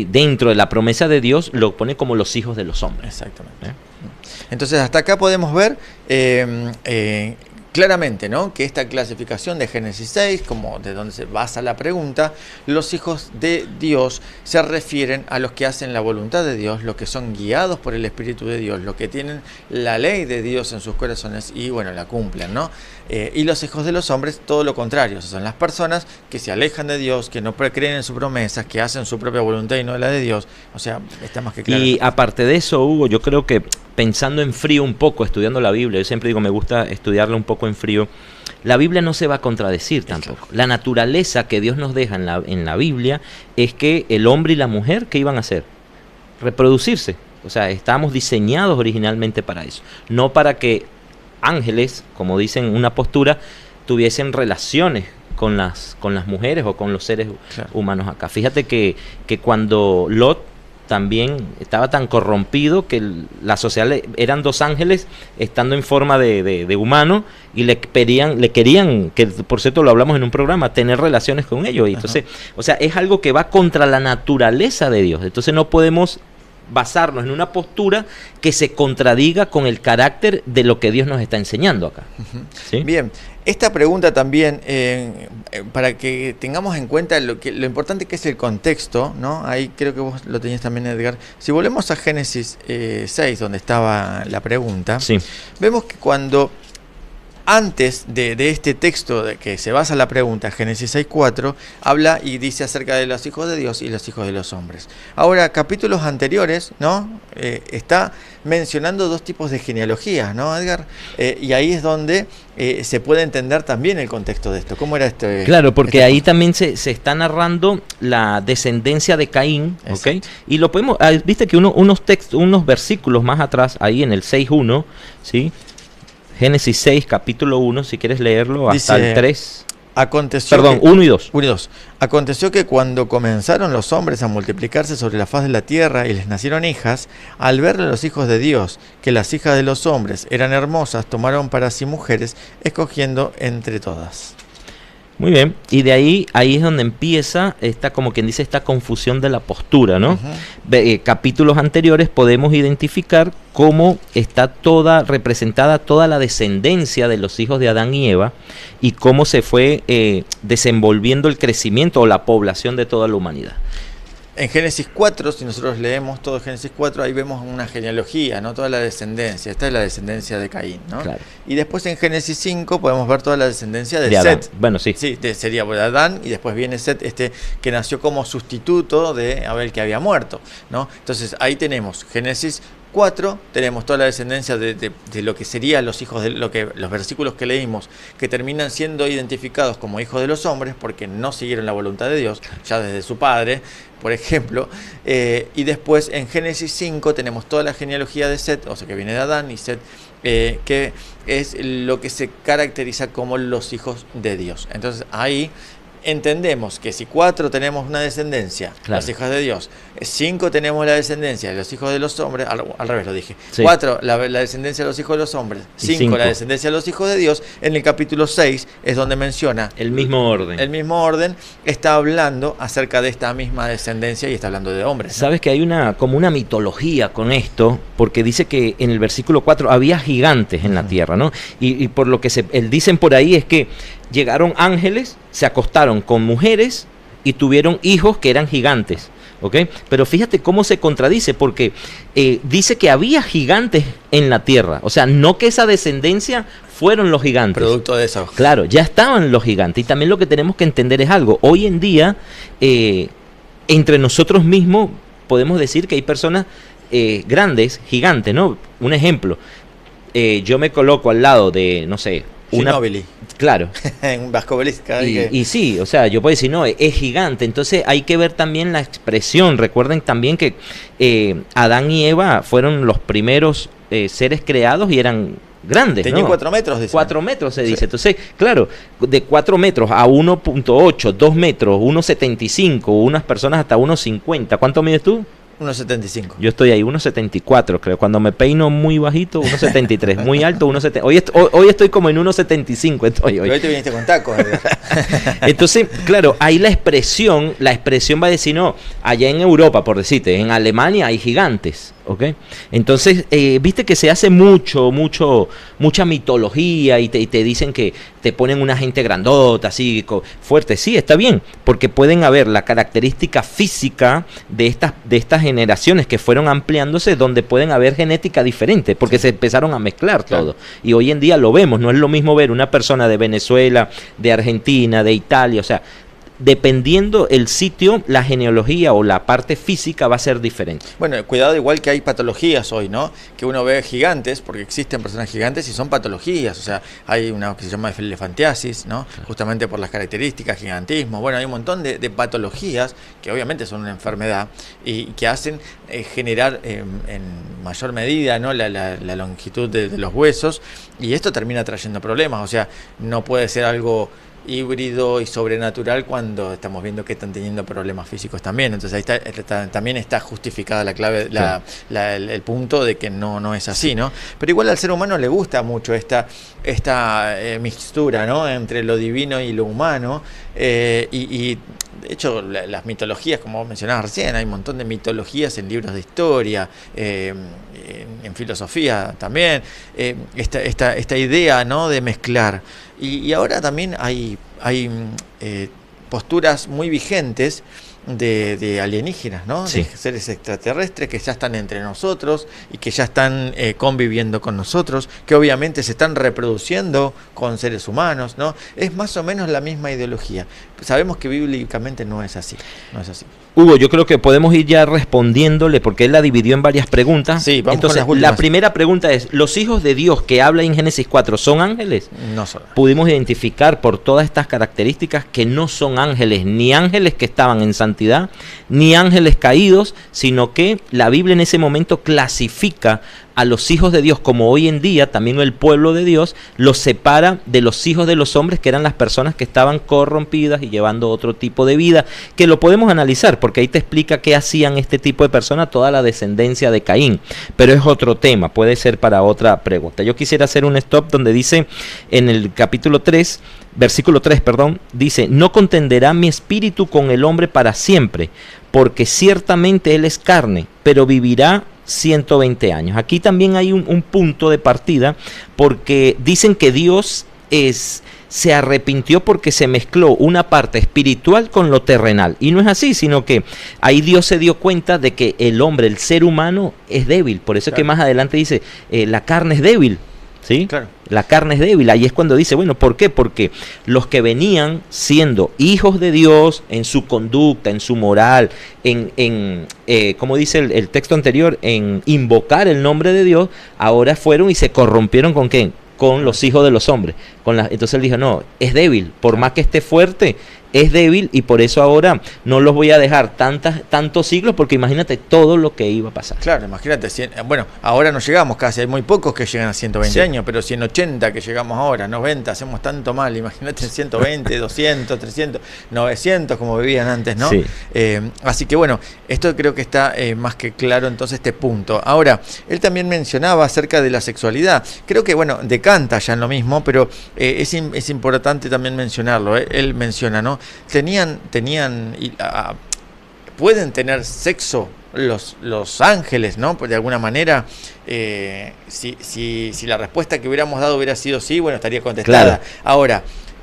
dentro de la promesa de Dios, lo pone como los hijos de los hombres. Exactamente. Entonces hasta acá podemos ver claramente, ¿no?, que esta clasificación de Génesis 6, como de donde se basa la pregunta, los hijos de Dios se refieren a los que hacen la voluntad de Dios, los que son guiados por el Espíritu de Dios, los que tienen la ley de Dios en sus corazones y, bueno, la cumplen, ¿no? Y los hijos de los hombres, todo lo contrario, son las personas que se alejan de Dios, que no creen en sus promesas, que hacen su propia voluntad y no la de Dios. O sea, está más que claro. Y aparte de eso, Hugo, yo creo que pensando en frío un poco, estudiando la Biblia, yo siempre digo, me gusta estudiarla un poco en frío, la Biblia no se va a contradecir tampoco. Claro. La naturaleza que Dios nos deja en la Biblia es que el hombre y la mujer, ¿qué iban a hacer? Reproducirse. O sea, estábamos diseñados originalmente para eso. No para que ángeles, como dicen una postura, tuviesen relaciones con las mujeres o con los seres humanos acá. Fíjate que cuando Lot también estaba tan corrompido que la sociedad eran dos ángeles estando en forma de humano y le querían, que por cierto lo hablamos en un programa, tener relaciones con ellos. Y entonces, o sea, es algo que va contra la naturaleza de Dios. Entonces no podemos basarnos en una postura que se contradiga con el carácter de lo que Dios nos está enseñando acá. ¿Sí? Bien, esta pregunta también, para que tengamos en cuenta lo importante que es el contexto, ¿no? Ahí creo que vos lo tenías también, Edgar. Si volvemos a Génesis 6, donde estaba la pregunta, vemos que cuando antes de este texto de que se basa la pregunta, Génesis 6.4, habla y dice acerca de los hijos de Dios y los hijos de los hombres. Ahora, capítulos anteriores, ¿no?, está mencionando dos tipos de genealogías, ¿no, Edgar? Y ahí es donde se puede entender también el contexto de esto. ¿Cómo era este? Claro, porque ahí también se está narrando la descendencia de Caín, ¿ok? Y lo podemos, viste que unos versículos más atrás, ahí en el 6.1, ¿sí?, Génesis 6, capítulo 1, si quieres leerlo, hasta dice, el 3. Aconteció 1 y 2. 1 y 2. Aconteció que cuando comenzaron los hombres a multiplicarse sobre la faz de la tierra y les nacieron hijas, al ver los hijos de Dios que las hijas de los hombres eran hermosas, tomaron para sí mujeres, escogiendo entre todas. Muy bien, y de ahí es donde empieza como quien dice, esta confusión de la postura, ¿no? Capítulos anteriores podemos identificar cómo está representada toda la descendencia de los hijos de Adán y Eva y cómo se fue desenvolviendo el crecimiento o la población de toda la humanidad. En Génesis 4, si nosotros leemos todo Génesis 4, ahí vemos una genealogía, ¿no?, toda la descendencia. Esta es la descendencia de Caín, ¿no? Claro. Y después en Génesis 5 podemos ver toda la descendencia de Adán. Set. Bueno, sí. Sí, sería Adán, y después viene Set, que nació como sustituto de Abel, que había muerto, ¿no? Entonces ahí tenemos Génesis 4 tenemos toda la descendencia de lo que serían los hijos de los versículos que leímos, que terminan siendo identificados como hijos de los hombres porque no siguieron la voluntad de Dios, ya desde su padre, por ejemplo. Y después en Génesis 5 tenemos toda la genealogía de Set, o sea que viene de Adán y Set, que es lo que se caracteriza como los hijos de Dios. Entonces ahí entendemos que si 4 tenemos una descendencia, claro, los hijos de Dios, 5 tenemos la descendencia de los hijos de los hombres, al revés lo dije, sí. 4 la descendencia de los hijos de los hombres, 5 la descendencia de los hijos de Dios. En el capítulo 6 es donde menciona el mismo orden. El mismo orden, está hablando acerca de esta misma descendencia y está hablando de hombres, ¿no? Sabes que hay como una mitología con esto, porque dice que en el versículo 4 había gigantes en la tierra, ¿no? Y por lo que dicen por ahí es que llegaron ángeles, se acostaron con mujeres y tuvieron hijos que eran gigantes, ¿ok? Pero fíjate cómo se contradice, porque dice que había gigantes en la tierra, o sea, no que esa descendencia fueron los gigantes. Producto de eso. Claro, ya estaban los gigantes. Y también lo que tenemos que entender es algo. Hoy en día, entre nosotros mismos, podemos decir que hay personas grandes, gigantes, ¿no? Un ejemplo, yo me coloco al lado de, no sé, Ginóbili. Claro. Un bascobelisca. Y sí, o sea, yo puedo decir, no, es gigante. Entonces hay que ver también la expresión. Recuerden también que Adán y Eva fueron los primeros seres creados y eran grandes, Tenían ¿no? 4 metros, dice. 4 metros se dice. Sí. Entonces, claro, de 4 metros a 1.8, 2 metros, 1.75, unas personas hasta 1.50. ¿Cuánto mides tú? 1.75. Yo estoy ahí, 1.74 creo. Cuando me peino muy bajito, 1.73. Muy alto, 1.70. Hoy estoy como en 1.75 estoy hoy. Pero hoy te viniste con tacos. Entonces, claro, ahí la expresión va a decir, no, allá en Europa, por decirte, en Alemania hay gigantes, ¿ok? Entonces, viste que se hace mucha mitología y te dicen que te ponen una gente grandota, así, fuerte. Sí, está bien, porque pueden haber la característica física de estas generaciones que fueron ampliándose, donde pueden haber genética diferente, porque se empezaron a mezclar todo. Claro. Y hoy en día lo vemos, no es lo mismo ver una persona de Venezuela, de Argentina, de Italia, o sea, dependiendo el sitio, la genealogía o la parte física va a ser diferente. Bueno, cuidado, igual que hay patologías hoy, ¿no? Que uno ve gigantes, porque existen personas gigantes y son patologías. O sea, hay una que se llama elefantiasis, ¿no? Claro. Justamente por las características, gigantismo. Bueno, hay un montón de patologías que obviamente son una enfermedad y que hacen generar en mayor medida, ¿no? la longitud de los huesos, y esto termina trayendo problemas. O sea, no puede ser algo híbrido y sobrenatural cuando estamos viendo que están teniendo problemas físicos también. Entonces ahí también está justificada la clave, el punto de que no es así, ¿no? Pero igual al ser humano le gusta mucho esta mixtura, ¿no? Entre lo divino y lo humano, y de hecho las mitologías, como vos mencionabas recién, hay un montón de mitologías en libros de historia, en filosofía también, esta idea, ¿no? De mezclar. Y ahora también hay posturas muy vigentes de alienígenas, ¿no? Sí. De seres extraterrestres que ya están entre nosotros y que ya están conviviendo con nosotros, que obviamente se están reproduciendo con seres humanos, ¿no? Es más o menos la misma ideología. Sabemos que bíblicamente no es así. Hugo, yo creo que podemos ir ya respondiéndole, porque él la dividió en varias preguntas. Sí, vamos. Entonces, con las últimas. la primera pregunta es, ¿los hijos de Dios que habla en Génesis 4 son ángeles? No son. Pudimos identificar por todas estas características que no son ángeles, ni ángeles que estaban en santidad, ni ángeles caídos, sino que la Biblia en ese momento clasifica a los hijos de Dios, como hoy en día también el pueblo de Dios los separa de los hijos de los hombres, que eran las personas que estaban corrompidas y llevando otro tipo de vida, que lo podemos analizar, porque ahí te explica qué hacían este tipo de personas, toda la descendencia de Caín, pero es otro tema, puede ser para otra pregunta. Yo quisiera hacer un stop donde dice en el capítulo 3, versículo 3, dice, no contenderá mi espíritu con el hombre para siempre, porque ciertamente él es carne, pero vivirá 120 años. Aquí también hay un punto de partida, porque dicen que Dios se arrepintió porque se mezcló una parte espiritual con lo terrenal, y no es así, sino que ahí Dios se dio cuenta de que el hombre, el ser humano, es débil. Por eso es que más adelante dice, la carne es débil. ¿sí? Claro. La carne es débil. Ahí es cuando dice, bueno, ¿por qué? Porque los que venían siendo hijos de Dios en su conducta, en su moral, como dice el texto anterior, en invocar el nombre de Dios, ahora fueron y se corrompieron ¿con quién? Con los hijos de los hombres. Entonces él dijo, no, es débil, por más que esté fuerte, es débil, y por eso ahora no los voy a dejar tantos siglos, porque imagínate todo lo que iba a pasar. Claro, imagínate, bueno, ahora no llegamos casi, hay muy pocos que llegan a 120 Sí. años, pero si en 80 que llegamos ahora, 90, hacemos tanto mal, imagínate en 120, 200, 300, 900 como vivían antes, ¿no? Sí. Así que bueno, esto creo que está más que claro entonces este punto. Ahora, él también mencionaba acerca de la sexualidad, creo que bueno, decanta ya en lo mismo, pero es importante también mencionarlo, él menciona, ¿no? Pueden tener sexo los ángeles, ¿no? Pues de alguna manera, si la respuesta que hubiéramos dado hubiera sido sí, bueno, estaría contestada. Claro. Ahora,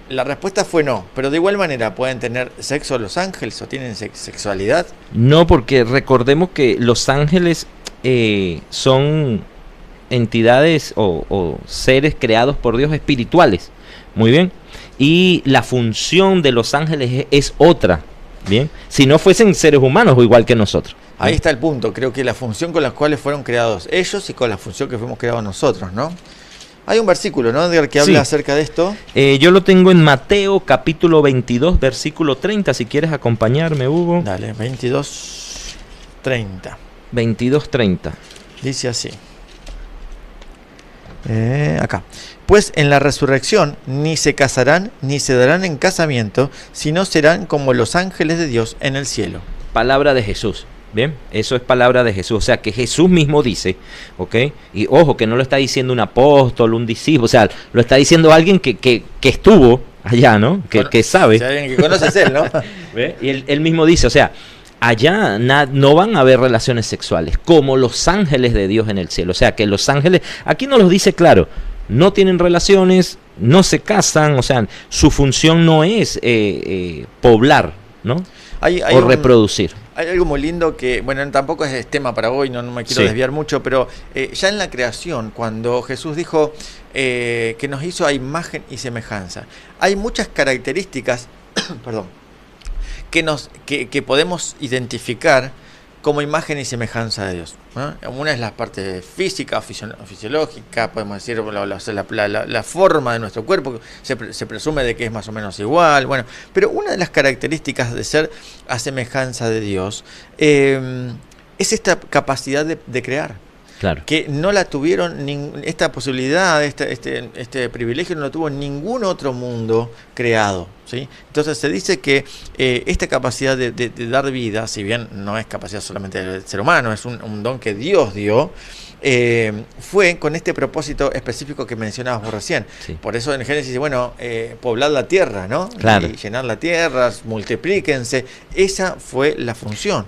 la respuesta fue no, pero de igual manera, ¿pueden tener sexo los ángeles o tienen sexualidad? No, porque recordemos que los ángeles son entidades o seres creados por Dios espirituales. Muy bien. Y la función de los ángeles es otra. Bien. Si no fuesen seres humanos o igual que nosotros. Ahí está el punto. Creo que la función con la cual fueron creados ellos y con la función que fuimos creados nosotros, ¿no? Hay un versículo, ¿no, Edgar, que habla Sí. acerca de esto? Yo lo tengo en Mateo capítulo 22, versículo 30. Si quieres acompañarme, Hugo. Dale, 22:30. 22:30. Dice así. Acá. Pues en la resurrección ni se casarán ni se darán en casamiento, sino serán como los ángeles de Dios en el cielo. Palabra de Jesús. Bien, eso es palabra de Jesús. O sea, que Jesús mismo dice, ¿ok? Y ojo, que no lo está diciendo un apóstol, un discípulo, o sea, lo está diciendo alguien que estuvo allá, ¿no? Que sabe. O sea, alguien que conoce es él, ¿no? ¿Ve? Y él mismo dice, o sea, allá no van a haber relaciones sexuales, como los ángeles de Dios en el cielo. O sea, que los ángeles, aquí nos los dice claro, no tienen relaciones, no se casan, o sea, su función no es poblar, ¿no? O reproducir. Hay algo muy lindo que, bueno, tampoco es tema para hoy, no me quiero Sí. desviar mucho, pero ya en la creación, cuando Jesús dijo que nos hizo a imagen y semejanza, hay muchas características, perdón, que podemos identificar como imagen y semejanza de Dios, ¿no? Una es la parte física, fisiológica, podemos decir, la forma de nuestro cuerpo, se presume de que es más o menos igual, bueno, pero una de las características de ser a semejanza de Dios es esta capacidad de crear. Claro. Que no la tuvieron, esta posibilidad, este privilegio no lo tuvo ningún otro mundo creado, ¿sí? Entonces se dice que esta capacidad de dar vida, si bien no es capacidad solamente del ser humano, es un don que Dios dio, fue con este propósito específico que mencionabas vos recién. Sí. Por eso en Génesis dice, bueno, poblad la tierra, ¿no? Claro. Y llenar la tierra, multiplíquense. Esa fue la función.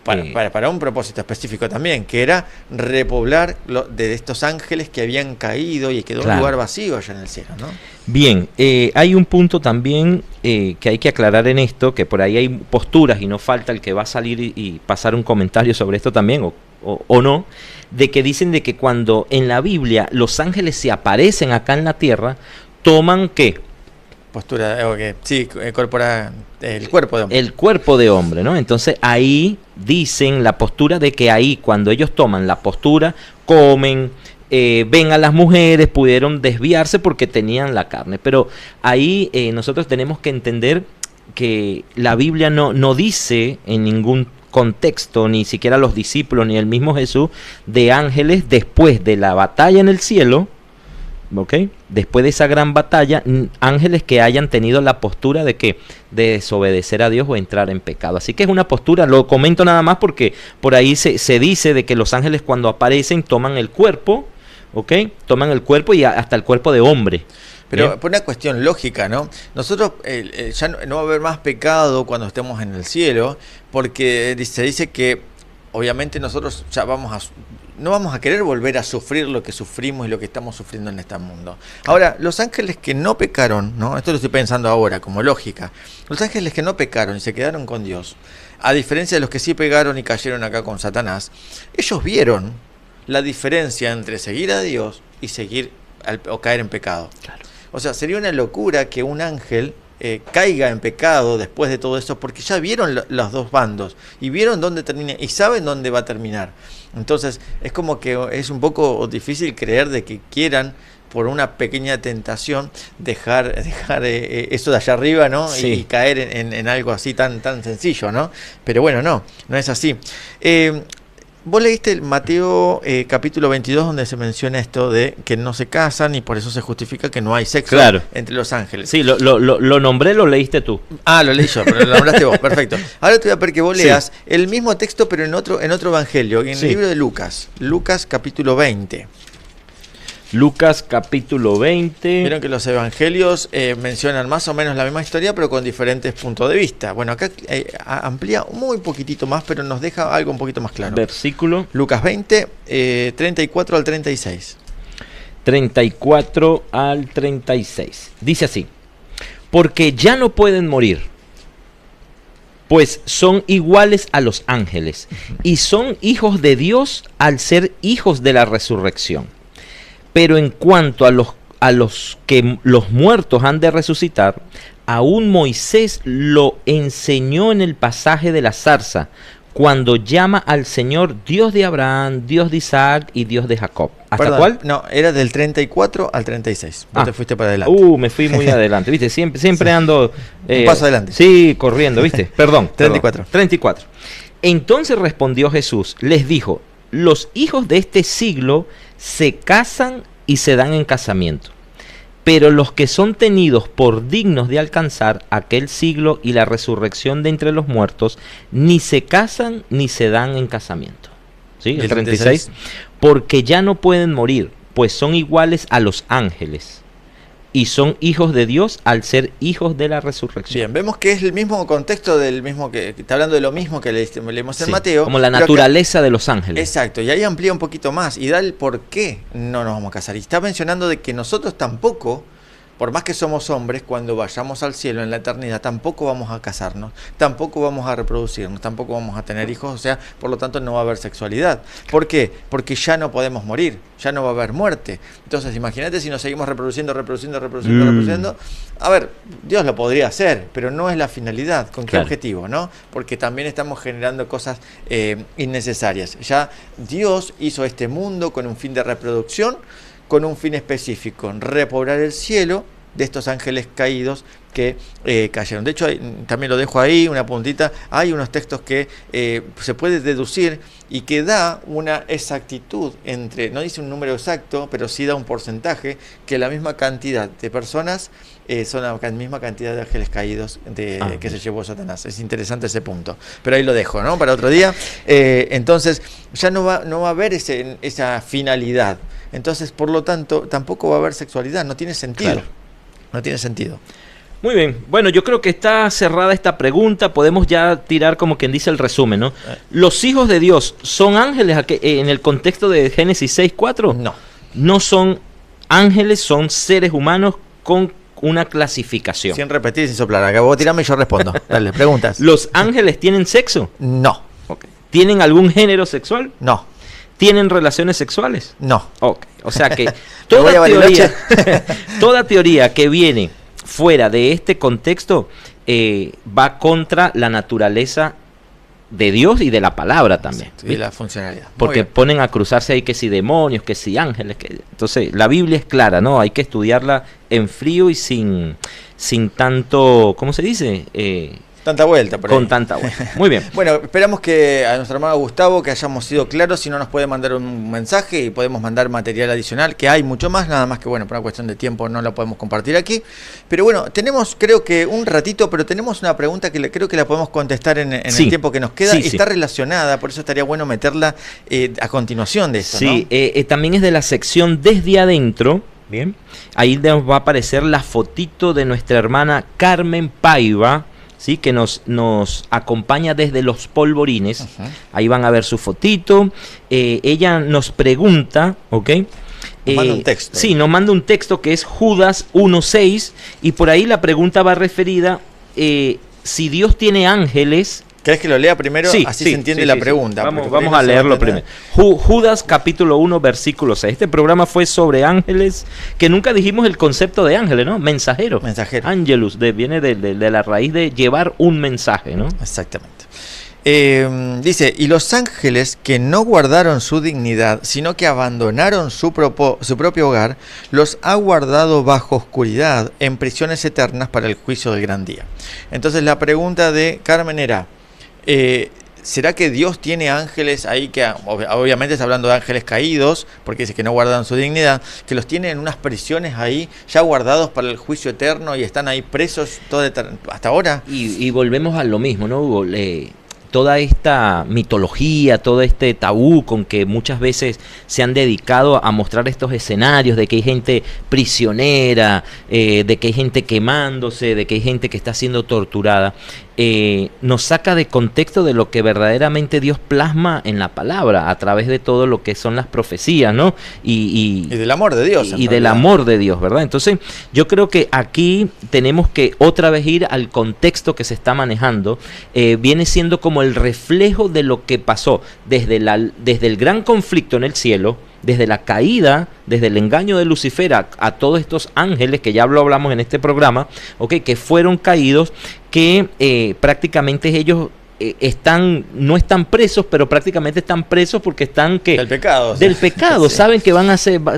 Para un propósito específico también, que era repoblar de estos ángeles que habían caído y quedó Claro. un lugar vacío allá en el cielo, ¿no? Bien, hay un punto también que hay que aclarar en esto, que por ahí hay posturas y no falta el que va a salir y pasar un comentario sobre esto también, o no, de que dicen de que cuando en la Biblia los ángeles se aparecen acá en la tierra, toman ¿qué? Postura, sí, incorpora el cuerpo de hombre. El cuerpo de hombre, ¿no? Entonces ahí dicen la postura de que ahí cuando ellos toman la postura, comen, ven a las mujeres, pudieron desviarse porque tenían la carne. Pero ahí nosotros tenemos que entender que la Biblia no dice en ningún contexto, ni siquiera los discípulos, ni el mismo Jesús, de ángeles después de la batalla en el cielo. ¿Ok? Después de esa gran batalla, ángeles que hayan tenido la postura de que de desobedecer a Dios o entrar en pecado. Así que es una postura, lo comento nada más porque por ahí se dice de que los ángeles cuando aparecen toman el cuerpo, ¿ok? Toman el cuerpo y hasta el cuerpo de hombre. Pero Bien. por una cuestión lógica, ¿no? Nosotros ya no va a haber más pecado cuando estemos en el cielo, porque se dice que obviamente nosotros ya no vamos a querer volver a sufrir lo que sufrimos y lo que estamos sufriendo en este mundo. Ahora, los ángeles que no pecaron, ¿no? Esto lo estoy pensando ahora como lógica. Los ángeles que no pecaron y se quedaron con Dios, a diferencia de los que sí pecaron y cayeron acá con Satanás, ellos vieron la diferencia entre seguir a Dios y seguir o caer en pecado. Claro. O sea, sería una locura que un ángel caiga en pecado después de todo eso, porque ya vieron los dos bandos y vieron dónde termina y saben dónde va a terminar. Entonces es como que es un poco difícil creer de que quieran por una pequeña tentación dejar eso de allá arriba, ¿no? Sí. Y caer en algo así tan sencillo, ¿no? Pero bueno, no es así. Vos leíste el Mateo capítulo 22, donde se menciona esto de que no se casan y por eso se justifica que no hay sexo entre los ángeles. Sí, lo nombré, lo leíste tú. Ah, lo leí yo, pero lo nombraste vos, perfecto. Ahora te voy a pedir que vos leas el mismo texto, pero en otro evangelio, en el libro de Lucas. Lucas capítulo 20. Lucas capítulo 20. Vieron que los evangelios mencionan más o menos la misma historia, pero con diferentes puntos de vista. Bueno, acá amplía muy poquitito más, pero nos deja algo un poquito más claro. Versículo Lucas 20, 34 al 36. 34 al 36. Dice así: porque ya no pueden morir, pues son iguales a los ángeles, y son hijos de Dios al ser hijos de la resurrección. Pero en cuanto a los que los muertos han de resucitar, aún Moisés lo enseñó en el pasaje de la zarza, cuando llama al Señor Dios de Abraham, Dios de Isaac y Dios de Jacob. ¿Hasta cuál? No, era del 34 al 36. Vos te fuiste para adelante. Me fui muy adelante, ¿viste? Siempre ando... un paso adelante. Sí, corriendo, ¿viste? Perdón. 34. 34. Entonces respondió Jesús, les dijo: los hijos de este siglo se casan y se dan en casamiento, pero los que son tenidos por dignos de alcanzar aquel siglo y la resurrección de entre los muertos, ni se casan ni se dan en casamiento. ¿Sí? El 36. Porque ya no pueden morir, pues son iguales a los ángeles, y son hijos de Dios al ser hijos de la resurrección. Bien, vemos que es el mismo contexto del mismo que está hablando de lo mismo que leemos en Mateo. Como la naturaleza de los ángeles. Exacto, y ahí amplía un poquito más y da el por qué no nos vamos a casar. Y está mencionando de que nosotros tampoco, por más que somos hombres, cuando vayamos al cielo en la eternidad, tampoco vamos a casarnos, tampoco vamos a reproducirnos, tampoco vamos a tener hijos, o sea, por lo tanto no va a haber sexualidad. ¿Por qué? Porque ya no podemos morir, ya no va a haber muerte. Entonces, imagínate si nos seguimos reproduciendo. A ver, Dios lo podría hacer, pero no es la finalidad. ¿Con qué objetivo, no? Porque también estamos generando cosas innecesarias. Ya Dios hizo este mundo con un fin de reproducción, con un fin específico, repoblar el cielo de estos ángeles caídos que cayeron. De hecho, también lo dejo ahí, una puntita, hay unos textos que se puede deducir y que da una exactitud entre, no dice un número exacto, pero sí da un porcentaje, que la misma cantidad de personas son la misma cantidad de ángeles caídos que se llevó Satanás. Es interesante ese punto. Pero ahí lo dejo, ¿no? Para otro día. Entonces, ya no va a haber esa finalidad. Entonces, por lo tanto, tampoco va a haber sexualidad. No tiene sentido. Claro. No tiene sentido. Muy bien. Bueno, yo creo que está cerrada esta pregunta. Podemos ya tirar como quien dice el resumen, ¿no? ¿Los hijos de Dios son ángeles en el contexto de Génesis 6:4? No. No son ángeles, son seres humanos con una clasificación. Sin repetir y sin soplar. Acá vos tirame y yo respondo. Dale, preguntas. ¿Los ángeles tienen sexo? No. Okay. ¿Tienen algún género sexual? No. ¿Tienen relaciones sexuales? No. Okay. O sea que toda teoría que viene fuera de este contexto va contra la naturaleza de Dios y de la palabra también. Sí, y la funcionalidad. Porque ponen a cruzarse ahí que si demonios, que si ángeles. Entonces, la Biblia es clara, ¿no? Hay que estudiarla en frío y sin tanto, ¿cómo se dice? Tanta vuelta por ahí. Con tanta vuelta. Muy bien. Bueno, esperamos que a nuestro hermano Gustavo que hayamos sido claros. Si no, nos puede mandar un mensaje y podemos mandar material adicional, que hay mucho más, nada más que bueno, por una cuestión de tiempo no lo podemos compartir aquí. Pero bueno, tenemos creo que un ratito, pero tenemos una pregunta que creo que la podemos contestar en el tiempo que nos queda. Está relacionada, por eso estaría bueno meterla a continuación de esto. Sí, ¿no? También es de la sección Desde Adentro. Bien. Ahí nos va a aparecer la fotito de nuestra hermana Carmen Paiva, ¿sí? Que nos acompaña desde Los Polvorines. Ahí van a ver su fotito. Ella nos pregunta, ¿ok? Nos manda un texto. Sí, nos manda un texto que es Judas 1:6, y por ahí la pregunta va referida si Dios tiene ángeles ¿Querés que lo lea primero? Sí, así sí, se entiende sí, la sí, pregunta. Vamos porque a no se va leerlo entender. primero. Judas capítulo 1 versículo 6. Este programa fue sobre ángeles, que nunca dijimos el concepto de ángeles, ¿no? Mensajero. Mensajero. Angelus, viene de la raíz de llevar un mensaje, ¿no? Exactamente. Dice, y los ángeles que no guardaron su dignidad, sino que abandonaron su propio hogar, los ha guardado bajo oscuridad en prisiones eternas para el juicio del gran día. Entonces la pregunta de Carmen era, ¿será que Dios tiene ángeles ahí que, obviamente está hablando de ángeles caídos, porque dice que no guardan su dignidad, que los tiene en unas prisiones ahí, ya guardados para el juicio eterno y están ahí presos hasta ahora? Y volvemos a lo mismo, ¿no, Hugo? Toda esta mitología, todo este tabú con que muchas veces se han dedicado a mostrar estos escenarios de que hay gente prisionera, de que hay gente quemándose, de que hay gente que está siendo torturada, nos saca de contexto de lo que verdaderamente Dios plasma en la palabra, a través de todo lo que son las profecías, ¿no? Y del amor de Dios. Y del amor de Dios, ¿verdad? Entonces, yo creo que aquí tenemos que otra vez ir al contexto que se está manejando. Viene siendo como el reflejo de lo que pasó desde el gran conflicto en el cielo, desde la caída, desde el engaño de Lucifer a todos estos ángeles, que ya lo hablamos en este programa, ¿okay? Que fueron caídos, que prácticamente ellos no están presos, pero prácticamente están presos porque están del pecado. Del pecado. Sí. Saben que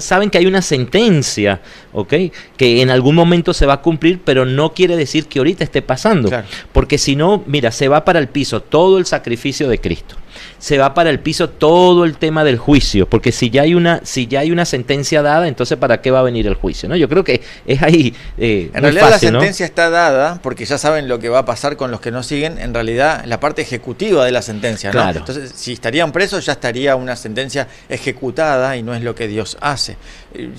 saben que hay una sentencia, ¿ok? Que en algún momento se va a cumplir, pero no quiere decir que ahorita esté pasando. Claro. Porque si no, mira, se va para el piso todo el sacrificio de Cristo. Se va para el piso todo el tema del juicio, porque si ya hay una sentencia dada, entonces ¿para qué va a venir el juicio? ¿No? Yo creo que es ahí en muy realidad fácil, la sentencia está dada, porque ya saben lo que va a pasar con los que no siguen, en realidad la parte ejecutiva de la sentencia, ¿no? Claro. Entonces, si estarían presos, ya estaría una sentencia ejecutada y no es lo que Dios hace.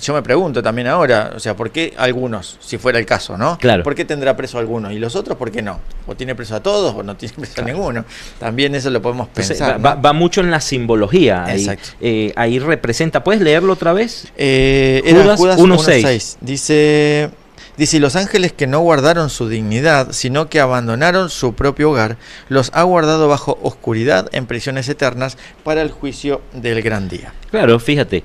Yo me pregunto también ahora, o sea, ¿por qué algunos, si fuera el caso, ¿no? Claro. ¿Por qué tendrá preso a algunos? ¿Y los otros por qué no? ¿O tiene preso a todos o no tiene preso a ninguno? También eso lo podemos pensar. Entonces, va mucho en la simbología. Exacto. Ahí representa. ¿Puedes leerlo otra vez? Era Judas 1:6. 1:6. Dice, y los ángeles que no guardaron su dignidad, sino que abandonaron su propio hogar, los ha guardado bajo oscuridad en prisiones eternas para el juicio del gran día. Claro, fíjate.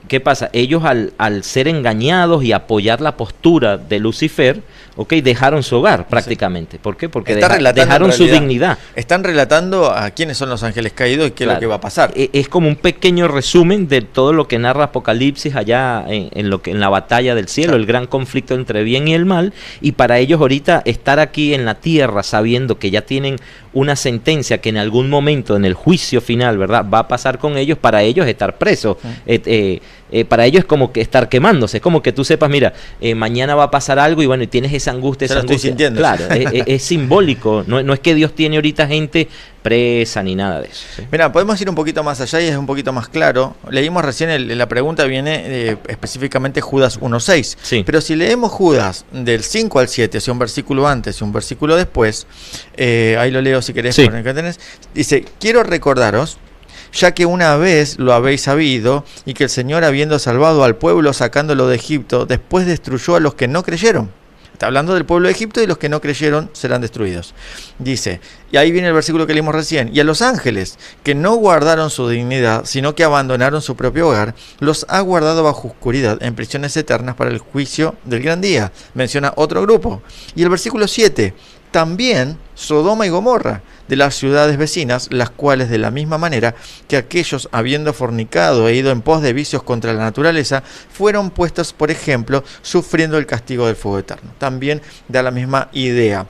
¿Qué pasa? Ellos al ser engañados y apoyar la postura de Lucifer, dejaron su hogar prácticamente. ¿Por qué? Porque dejaron su dignidad. Están relatando a quiénes son los ángeles caídos y qué es lo que va a pasar. Es como un pequeño resumen de todo lo que narra Apocalipsis allá en la batalla del cielo, claro. El gran conflicto entre bien y el mal, y para ellos ahorita estar aquí en la tierra sabiendo que ya tienen una sentencia que en algún momento en el juicio final, ¿verdad?, va a pasar con ellos, para ellos estar presos. Para ellos es como que estar quemándose, es como que tú sepas, mira, mañana va a pasar algo y bueno, y tienes esa angustia, esa angustia. Estoy sintiendo. Claro, es simbólico, no es que Dios tiene ahorita gente presa ni nada de eso. ¿Sí? Mira, podemos ir un poquito más allá y es un poquito más claro. Leímos recién, la pregunta viene específicamente Judas 1:6. Sí. Pero si leemos Judas del 5 al 7, o sea, un versículo antes y un versículo después, ahí lo leo si querés. Sí. Dice, quiero recordaros, ya que una vez lo habéis sabido, y que el Señor, habiendo salvado al pueblo sacándolo de Egipto, después destruyó a los que no creyeron. Está hablando del pueblo de Egipto, y los que no creyeron serán destruidos. Dice, y ahí viene el versículo que leímos recién, y a los ángeles que no guardaron su dignidad, sino que abandonaron su propio hogar, los ha guardado bajo oscuridad en prisiones eternas para el juicio del gran día. Menciona otro grupo. Y el versículo 7, también Sodoma y Gomorra, de las ciudades vecinas, las cuales de la misma manera que aquellos, habiendo fornicado e ido en pos de vicios contra la naturaleza, fueron puestos por ejemplo, sufriendo el castigo del fuego eterno. También da la misma idea.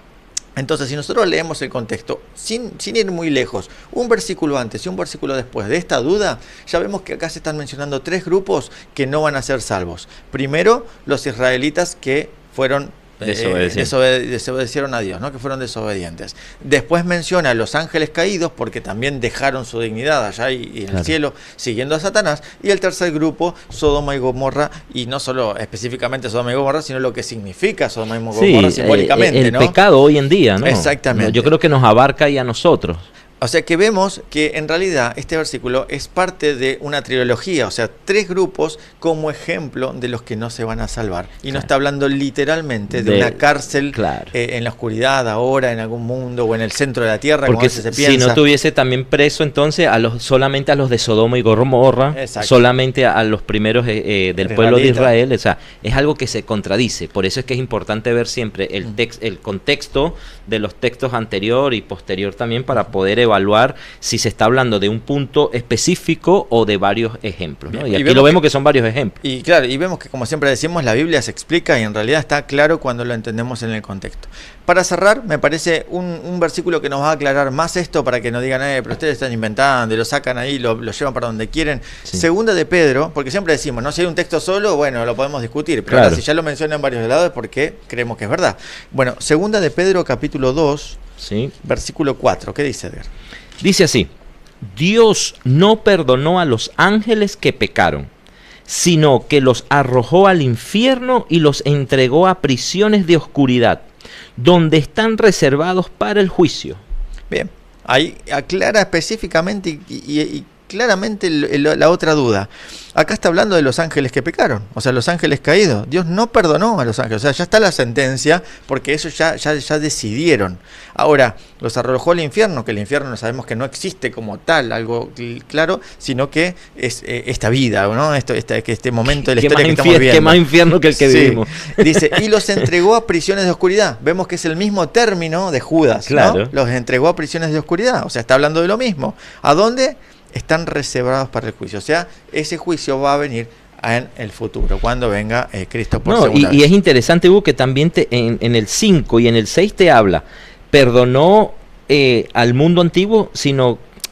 Entonces, si nosotros leemos el contexto, sin ir muy lejos, un versículo antes y un versículo después de esta duda, ya vemos que acá se están mencionando tres grupos que no van a ser salvos. Primero, los israelitas que fueron desobedecieron a Dios, ¿no? Que fueron desobedientes. Después menciona a los ángeles caídos, porque también dejaron su dignidad allá y en el cielo, siguiendo a Satanás. Y el tercer grupo, Sodoma y Gomorra, y no solo específicamente Sodoma y Gomorra, sino lo que significa Sodoma y Gomorra simbólicamente, el ¿no? pecado hoy en día, ¿no? Exactamente. Yo creo que nos abarca y a nosotros. O sea que vemos que en realidad este versículo es parte de una trilogía, o sea, 3 grupos como ejemplo de los que no se van a salvar. Y no está hablando literalmente de una cárcel en la oscuridad ahora, en algún mundo o en el centro de la tierra, porque como a veces se piensa. Si no tuviese también preso entonces solamente a los de Sodoma y Gomorra, solamente a los primeros del pueblo de Israel, o sea, es algo que se contradice. Por eso es que es importante ver siempre el contexto de los textos anterior y posterior también para poder evaluar si se está hablando de un punto específico o de varios ejemplos, ¿no? Y aquí vemos que son varios ejemplos. Y claro, y vemos que como siempre decimos, la Biblia se explica y en realidad está claro cuando lo entendemos en el contexto. Para cerrar, me parece un versículo que nos va a aclarar más esto para que no digan, pero ustedes están inventando y lo sacan ahí, lo llevan para donde quieren. Sí. Segunda de Pedro, porque siempre decimos, no, si hay un texto solo, bueno, lo podemos discutir, pero ahora, si ya lo mencionan varios lados es porque creemos que es verdad. Bueno, segunda de Pedro, capítulo 2, versículo 4, ¿qué dice, Edgar? Dice así: Dios no perdonó a los ángeles que pecaron, sino que los arrojó al infierno y los entregó a prisiones de oscuridad, donde están reservados para el juicio. Bien, ahí aclara específicamente y claramente la otra duda. Acá está hablando de los ángeles que pecaron, o sea, los ángeles caídos. Dios no perdonó a los ángeles, o sea, ya está la sentencia, porque eso ya decidieron. Ahora, los arrojó al infierno, que el infierno sabemos que no existe como tal, algo claro, sino que es esta vida, ¿no? Este momento de la historia que estamos viviendo. Qué más infierno que el que vivimos. Dice, y los entregó a prisiones de oscuridad. Vemos que es el mismo término de Judas, ¿no? Los entregó a prisiones de oscuridad, o sea, está hablando de lo mismo. ¿A dónde? Están reservados para el juicio, o sea, ese juicio va a venir en el futuro, cuando venga Cristo por segunda vez. Y es interesante, Hugo, que también en el 5 y en el 6 te habla, perdonó al mundo antiguo,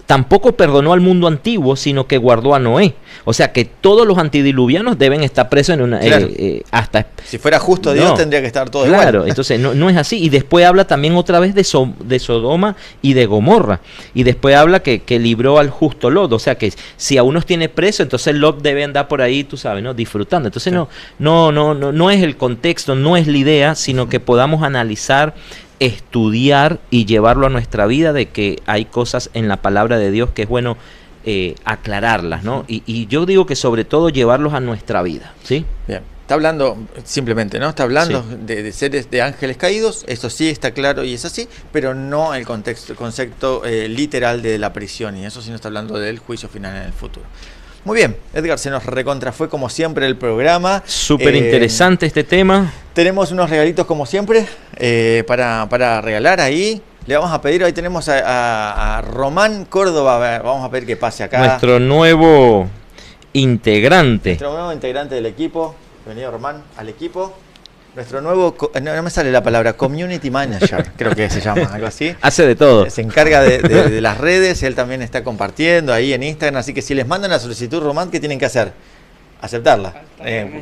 tampoco perdonó al mundo antiguo, sino que guardó a Noé. O sea que todos los antidiluvianos deben estar presos en una hasta. Si fuera justo Dios, tendría que estar todo igual. Claro, entonces no es así. Y después habla también otra vez de Sodoma y de Gomorra. Y después habla que libró al justo Lot. O sea que si a unos tiene preso, entonces Lot debe andar por ahí, tú sabes, ¿no? Disfrutando. Entonces no es el contexto, no es la idea, sino que podamos analizar, estudiar y llevarlo a nuestra vida, de que hay cosas en la palabra de Dios que es bueno aclararlas, ¿no? Y yo digo que sobre todo llevarlos a nuestra vida, ¿sí? Bien. Está hablando simplemente, ¿no? Está hablando de seres, de ángeles caídos, eso sí está claro y es así, pero no el concepto literal de la prisión, y eso sí no está hablando del juicio final en el futuro. Muy bien, Edgar, se nos recontrafue como siempre el programa. Súper interesante este tema. Tenemos unos regalitos como siempre para regalar ahí. Le vamos a pedir, ahí tenemos a Román Córdoba, vamos a pedir que pase acá. Nuestro nuevo integrante. Nuestro nuevo integrante del equipo. Bienvenido, Román, al equipo. Nuestro nuevo, no me sale la palabra, Community Manager, creo que se llama, algo así. Hace de todo. Se encarga de las redes, él también está compartiendo ahí en Instagram, así que si les mandan la solicitud, Román, ¿qué tienen que hacer? Aceptarla,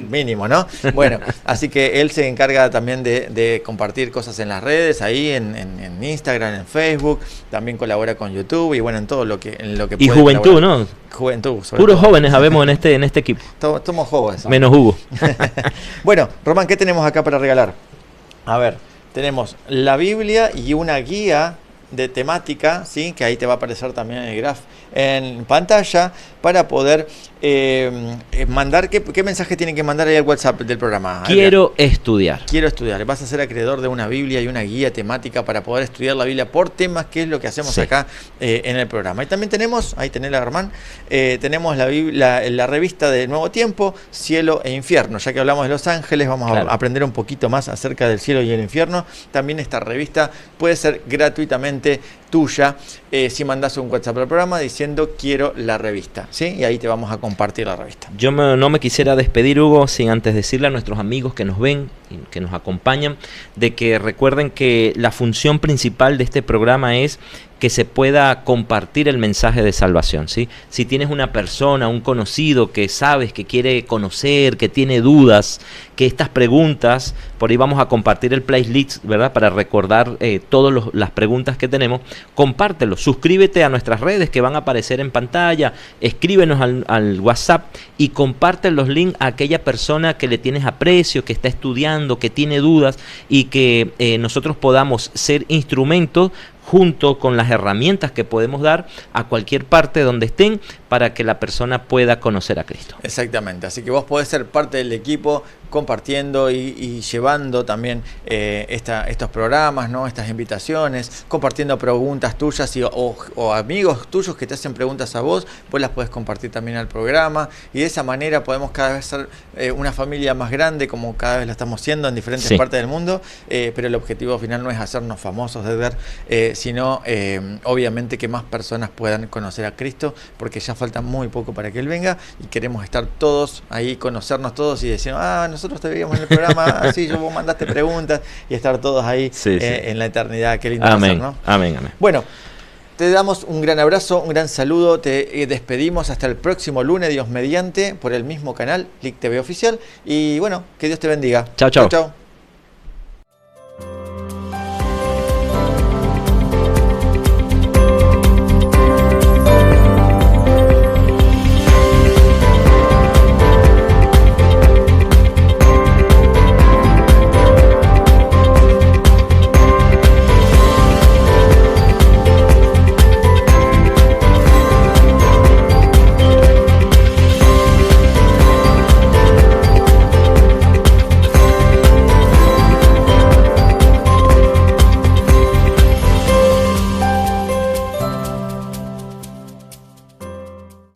mínimo, ¿no? Bueno, así que él se encarga también de compartir cosas en las redes, ahí en Instagram, en Facebook, también colabora con YouTube y bueno, en todo lo que y puede juventud, colaborar. ¿no? Juventud, puros jóvenes habemos en este equipo. Somos jóvenes. Menos Hugo. Bueno, Román, ¿qué tenemos acá para regalar? A ver, tenemos la Biblia y una guía de temática, ¿sí? Que ahí te va a aparecer también el graph en pantalla para poder mandar. ¿Qué mensaje tienen que mandar ahí al WhatsApp del programa? Quiero estudiar. Quiero estudiar. Vas a ser acreedor de una Biblia y una guía temática para poder estudiar la Biblia por temas, que es lo que hacemos acá en el programa. Y también tenemos, ahí tenés la Germán, tenemos la revista de Nuevo Tiempo, Cielo e Infierno. Ya que hablamos de Los Ángeles, vamos a aprender un poquito más acerca del cielo y el infierno. También esta revista puede ser gratuitamente tuya si mandas un WhatsApp al programa diciendo quiero la revista, ¿sí? Y ahí te vamos a compartir la revista. Yo no me quisiera despedir, Hugo, sin antes decirle a nuestros amigos que nos ven y que nos acompañan, de que recuerden que la función principal de este programa es que se pueda compartir el mensaje de salvación, ¿sí? Si tienes una persona, un conocido que sabes que quiere conocer, que tiene dudas, que estas preguntas, por ahí vamos a compartir el playlist, ¿verdad? Para recordar todas las preguntas que tenemos, compártelo, suscríbete a nuestras redes que van a aparecer en pantalla, escríbenos al WhatsApp y comparte los links a aquella persona que le tienes aprecio, que está estudiando, que tiene dudas y que nosotros podamos ser instrumentos junto con las herramientas que podemos dar a cualquier parte donde estén para que la persona pueda conocer a Cristo. Exactamente, así que vos podés ser parte del equipo compartiendo y llevando también estos programas, ¿no? Estas invitaciones, compartiendo preguntas tuyas o amigos tuyos que te hacen preguntas a vos, pues las podés compartir también al programa y de esa manera podemos cada vez ser una familia más grande como cada vez lo estamos siendo en diferentes partes del mundo, pero el objetivo final no es hacernos famosos, Edgar, sino obviamente que más personas puedan conocer a Cristo, porque ya falta muy poco para que Él venga y queremos estar todos ahí, conocernos todos y decir, nosotros te veíamos en el programa, así vos mandaste preguntas y estar todos ahí en la eternidad. Qué lindo amén, hacer, ¿no? Amén, amén. Bueno, te damos un gran abrazo, un gran saludo, te despedimos hasta el próximo lunes, Dios mediante, por el mismo canal, LIC TV Oficial, y bueno, que Dios te bendiga. Chao, chao. Chao.